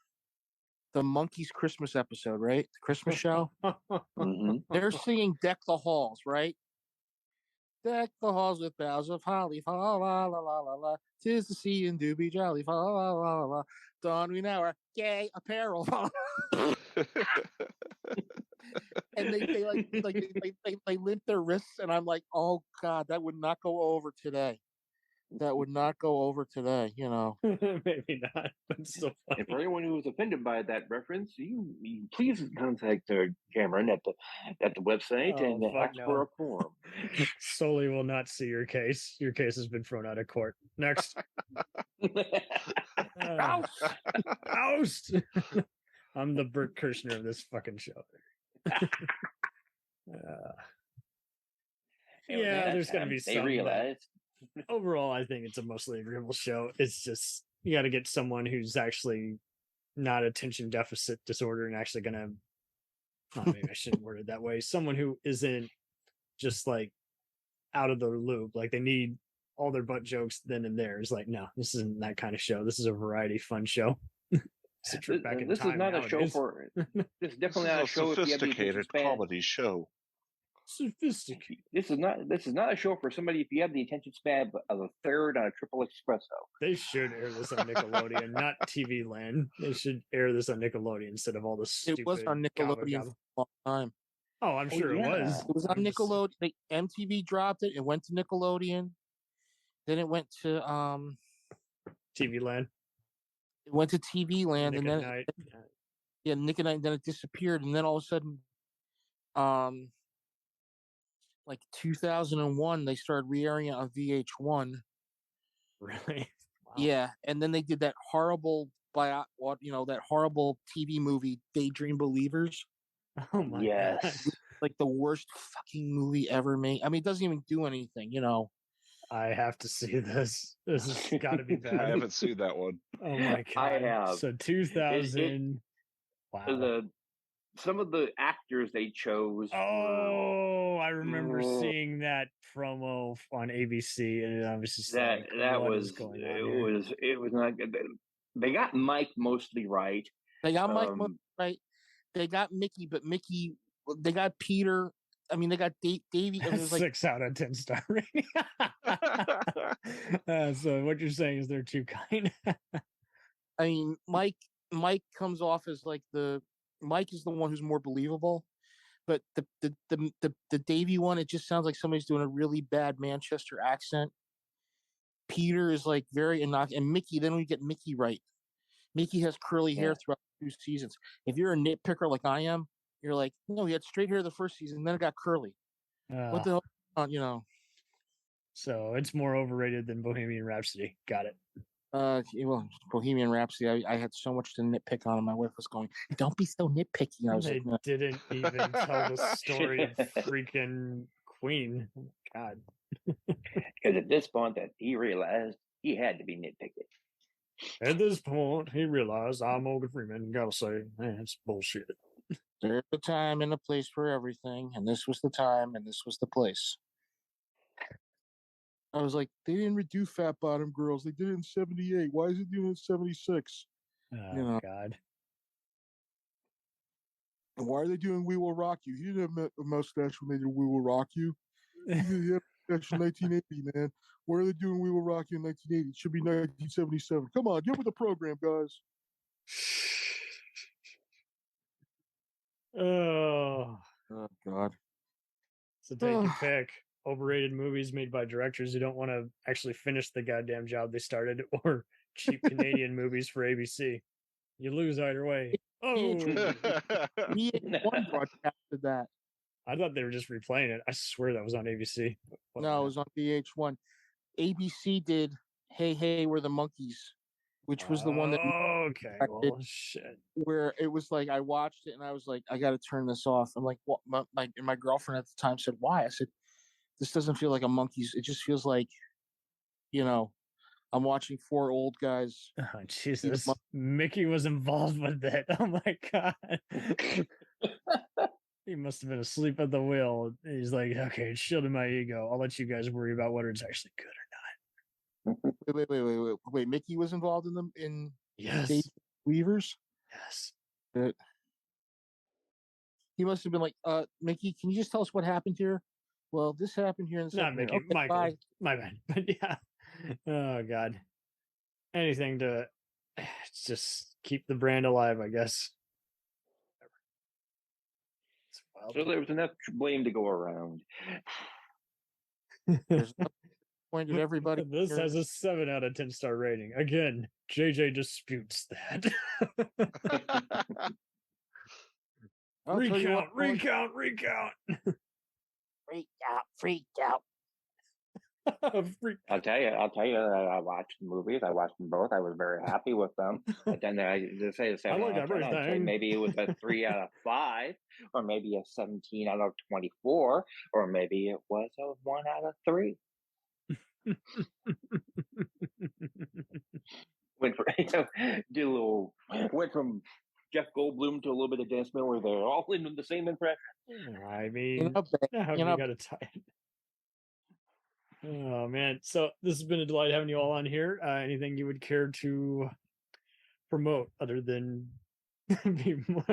the Monkees Christmas episode, right? The Christmas show. Mm-hmm. They're singing Deck the Halls, right? Deck the halls with boughs of holly, fa la la la la la. 'Tis the season to be jolly, fa la la la la. Don we now our gay apparel. And they limp their wrists, and I'm like, oh God, that would not go over today. That would not go over today, Maybe not, but it's still funny. And for anyone who was offended by that reference, you please contact Cameron at the website and ask for a form. Sully will not see your case. Your case has been thrown out of court. Next. Oust! I'm the Bert Kirshner of this fucking show. Yeah, there's going to be some. They realized. Overall, I think it's a mostly agreeable show. It's just, you got to get someone who's actually not attention deficit disorder and actually going to, maybe I shouldn't word it that way. Someone who isn't just like out of the loop. Like they need all their butt jokes then and there. It's like, no, this isn't that kind of show. This is a variety fun show. This is not a show for. This is definitely not a show. Sophisticated comedy show. Sophisticated. This is not a show for somebody if you have the attention span of a third on a triple espresso. They should air this on Nickelodeon, not TV Land. They should air this on Nickelodeon instead of all this stupid. It was on Nickelodeon for a long time. Oh, I'm sure it was. It was on Nickelodeon. MTV dropped it. It went to Nickelodeon. Then it went to TV Land. It went to TV Land, Nick and then Night. Nick and Night. Then it disappeared, and then all of a sudden, like 2001, they started re-airing it on VH1. Really? Wow. Yeah, and then they did that horrible that horrible TV movie, Daydream Believers. Oh my God. Like the worst fucking movie ever made. I mean, it doesn't even do anything, I have to see this. This has got to be bad. I haven't seen that one. Oh my God. I have. So 2000. Wow. Some of the actors they chose. I remember seeing that promo on ABC, and I was just it was not good. They got Mike mostly right. They got Mike mostly right. They got Mickey, but they got Peter. I mean, they got Davey. It was like 6 out of 10 star rating. So what you're saying is they're too kind. I mean, Mike comes off as like Mike is the one who's more believable, but the Davey one, it just sounds like somebody's doing a really bad Manchester accent. Peter is like very innocuous, and Mickey. Then we get Mickey right. Mickey has curly hair throughout 2 seasons. If you're a nitpicker like I am, you're like, no, he had straight hair the first season, then it got curly. What the hell? So it's more overrated than Bohemian Rhapsody. Got it. Well, Bohemian Rhapsody, I had so much to nitpick on, and my wife was going, "Don't be so nitpicky." I was they like, didn't even tell the story of freaking Queen. Oh my God. Because at this point, that he realized he had to be nitpicky. At this point, he realized I'm Morgan Freeman. Gotta say, man, it's bullshit. There's a time and a place for everything, and this was the time, and this was the place. I was like, they didn't redo Fat Bottom Girls. They did it in 78. Why is it doing it in 76? Oh, God. And why are they doing We Will Rock You? He didn't have a mustache when they did We Will Rock You. He had a mustache in 1980, man. Why are they doing We Will Rock You in 1980? It should be 1977. Come on, get with the program, guys. Oh, God. So take your pick. Overrated movies made by directors who don't want to actually finish the goddamn job they started, or cheap Canadian movies for ABC. You lose either way. Oh, VH1 broadcasted that. I thought they were just replaying it. I swear that was on ABC. No, it was on VH1. ABC did Hey Hey We're the Monkees, which was the one that well, shit. Where it was like I watched it and I was like, I got to turn this off. I'm like, what? My girlfriend at the time said, why? I said, this doesn't feel like a Monkees. It just feels like, I'm watching 4 old guys. Oh, Jesus. Mickey was involved with it. Oh, my God. He must have been asleep at the wheel. He's like, okay, it's shielding my ego. I'll let you guys worry about whether it's actually good or not. Wait. Mickey was involved in Yes. Dave Weavers? Yes. He must have been like, Mickey, can you just tell us what happened here? Well, this happened here in the Not Mickey, okay, Michael. bye. My bad. But yeah. Oh God. Anything to just keep the brand alive, I guess. So there was enough blame to go around. There's no point at everybody. This has a 7 out of 10 star rating. Again, JJ disputes that. Recount. Freaked out. I'll tell you. I watched the movies. I watched them both. I was very happy with them. But then I just say the same. I'd say maybe it was a 3 out of 5, or maybe a 17 out of 24, or maybe it was a 1 out of 3. Went from Jeff Goldblum to a little bit of Dennis Miller. They're all in the same impression. I mean, you got to tie it. Oh man, so this has been a delight having you all on here. Anything you would care to promote other than be more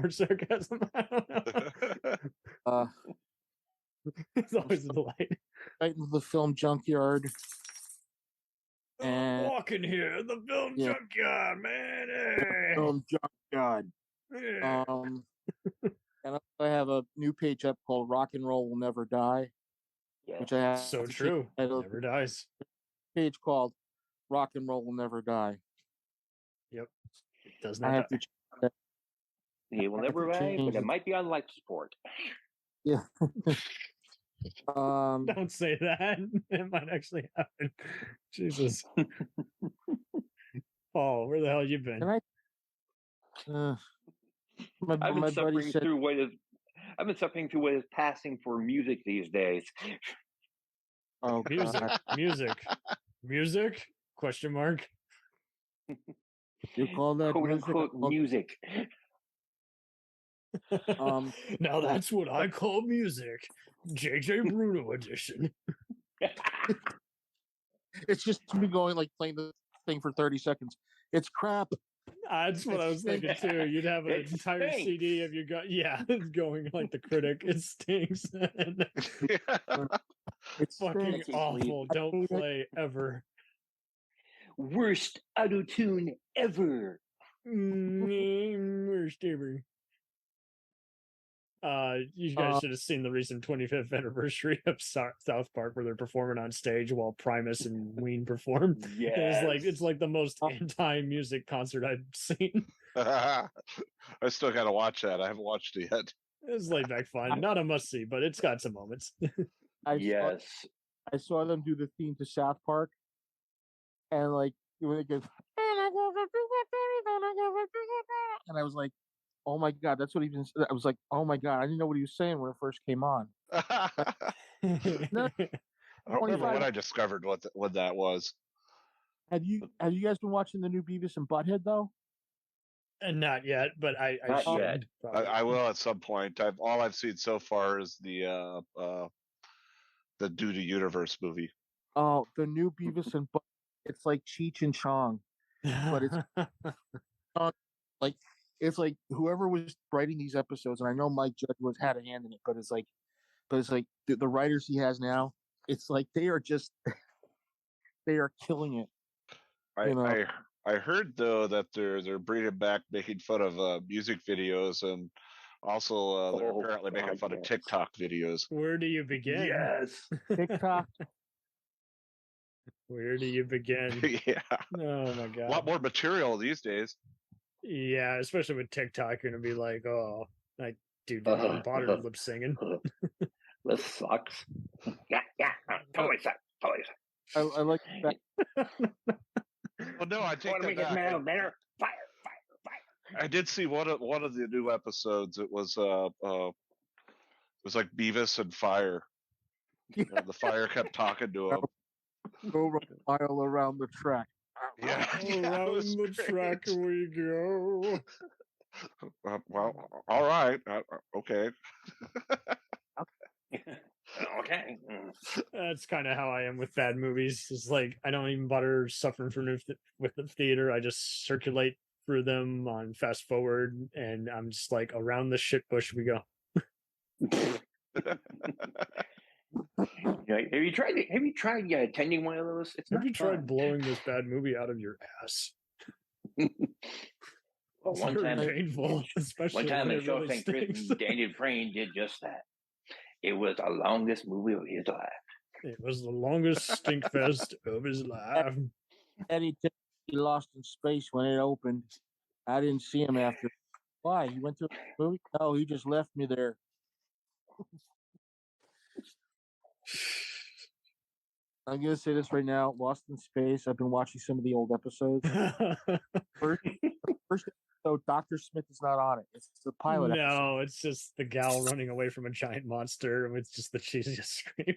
sarcasm? I don't know. It's always a delight. Right into the film junkyard. And walking here, the film junkyard, man. Hey. Film junkyard. Yeah. And I have a new page up called Rock and Roll Will Never Die. Yeah. Which I have so true. Never dies. Page called Rock and Roll Will Never Die. Yep. It does not die. He will never die, but it might be on life support. Yeah. Don't say that. It might actually happen. Jesus. Paul, where the hell you been? I've been suffering through what is passing for music these days. Oh, music? Question mark. You call that quote unquote music? Now that's what I call music. JJ Bruno edition. It's just me going like playing the thing for 30 seconds. It's crap. That's what I was thinking too. You'd have an entire CD of you it's going like the critic. It stinks. It's fucking awful. Don't play ever. Worst auto tune ever. Worst ever. You guys should have seen the recent 25th anniversary of South Park where they're performing on stage while Primus and Ween perform. Yeah, it's like the most anti-music concert I've seen. I still gotta watch that. I haven't watched it yet. It's laid back fun, not a must see, but it's got some moments. I saw them do the theme to South Park, and like when it goes, and I was like, oh my God, that's what he was. I was like, oh my God, I didn't know what he was saying when it first came on. I don't remember when I discovered what that was. Have you guys been watching the new Beavis and Butthead though? And not yet, but I should. I will at some point. All I've seen so far is the Due to Universe movie. Oh, the new Beavis and Butthead. It's like Cheech and Chong, but it's like it's like whoever was writing these episodes, and I know Mike Judge had a hand in it, but it's like the writers he has now, it's like they are killing it. I heard though that they're bringing back making fun of music videos, and also they're apparently making fun of TikTok videos. Where do you begin? Yes, TikTok. Where do you begin? Yeah. Oh my God. A lot more material these days. Yeah, especially with TikTok, you're gonna be like, oh, like, dude, didn't bother lip singing. This sucks. Yeah, totally sucks. I like that. Well, no, I take that back. Better. Fire. I did see one of the new episodes. It was like Beavis and Fire. You know, the fire kept talking to him. Go a mile around the track. Yeah, around the track we go. Well, all right. Okay. Okay. That's kind of how I am with bad movies. It's like I don't even bother suffering with the theater. I just circulate through them on fast forward, and I'm just like, around the shit bush we go. Have you tried attending one of those? Have you tried blowing this bad movie out of your ass? Well, one time, painful, especially one time when in it really Shawshank Prison, stinks. Daniel Crane did just that. It was the longest movie of his life. It was the longest stink fest of his life. Eddie Lost in Space when it opened. I didn't see him after. Why? He went to a movie? No, he just left me there. I'm going to say this right now. Lost in Space. I've been watching some of the old episodes. First episode, Dr. Smith is not on it. It's the pilot episode. No, it's just the gal running away from a giant monster. It's just the cheesiest scream.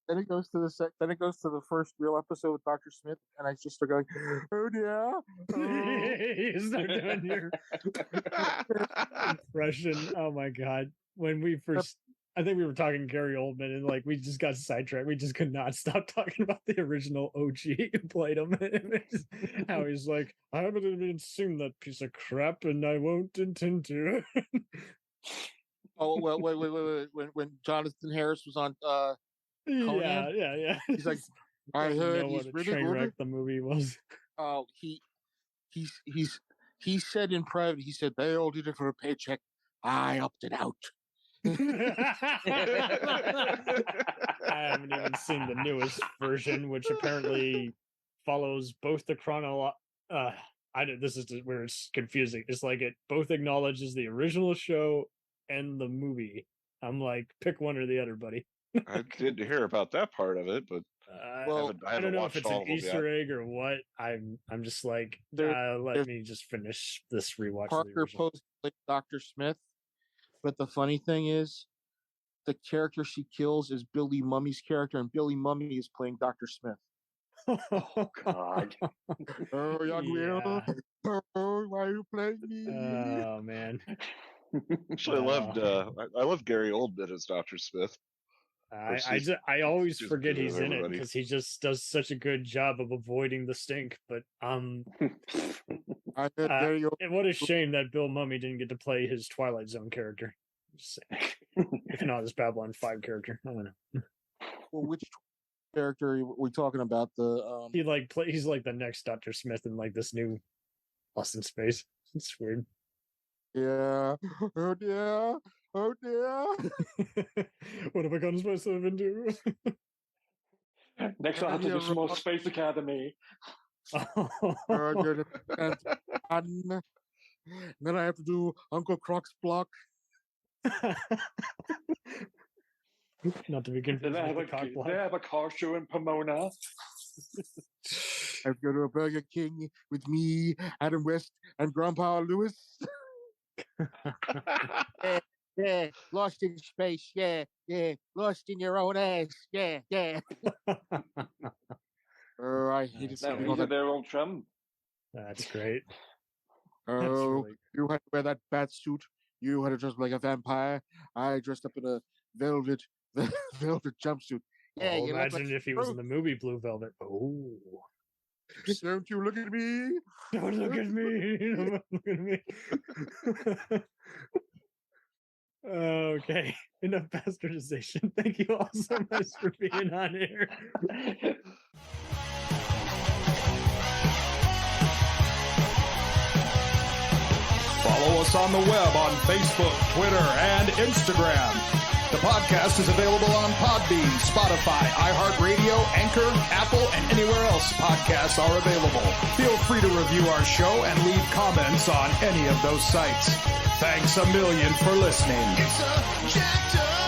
Then it goes to the first real episode with Dr. Smith, and I just start going, "Oh yeah!" You start doing your impression. Oh my god! When we first, I think we were talking Gary Oldman, and like we just got sidetracked. We just could not stop talking about the original OG who played him. How he's like, I haven't even seen that piece of crap, and I won't intend to. Oh well, wait. When Jonathan Harris was on. Conan? Yeah. He's like, I heard know he's what a really train good. wreck the movie was. Oh, he said in private. He said they all did it for a paycheck. I opted out. I haven't even seen the newest version, which apparently follows both the this is where it's confusing. It's like it both acknowledges the original show and the movie. I'm like, pick one or the other, buddy. I did hear about that part of it, but I don't know if it's an Easter egg or what. I'm just like, let me just finish this rewatch. Parker Posey played Dr. Smith, but the funny thing is, the character she kills is Billy Mummy's character, and Billy Mummy is playing Dr. Smith. Oh God! Oh, young Will, oh, why are you playing me? Oh man! Actually, I love Gary Oldman as Dr. Smith. I always forget he's in it because he just does such a good job of avoiding the stink. But what a shame that Bill Mummy didn't get to play his Twilight Zone character. Just saying. If not his Babylon 5 character. I don't know. Well, which character are we talking about? He's like the next Dr. Smith in like this new Lost in Space. It's weird. Yeah. Oh dear. Oh dear. What have I gotten myself into? Next, I'll have to do some more Space Academy. And then I have to do Uncle Croc's block. Not to be confused with the cock block. They have a car show in Pomona. I've got a Burger King with me, Adam West, and Grandpa Lewis. Yeah, lost in space. Yeah, lost in your own ass. Yeah. I hate it. These are their old chum. That's great. Oh, you had to wear that bat suit. You had to dress like a vampire. I dressed up in a velvet jumpsuit. Yeah, you imagine if he was in the movie Blue Velvet. Oh. Don't you look at me. Don't look at me. Don't look at me. Okay. Enough bastardization. Thank you all so much for being on here. Follow us on the web on Facebook, Twitter, and Instagram. The podcast is available on Podbean, Spotify, iHeartRadio, Anchor, Apple, and anywhere else podcasts are available. Feel free to review our show and leave comments on any of those sites. Thanks a million for listening. It's a jacked up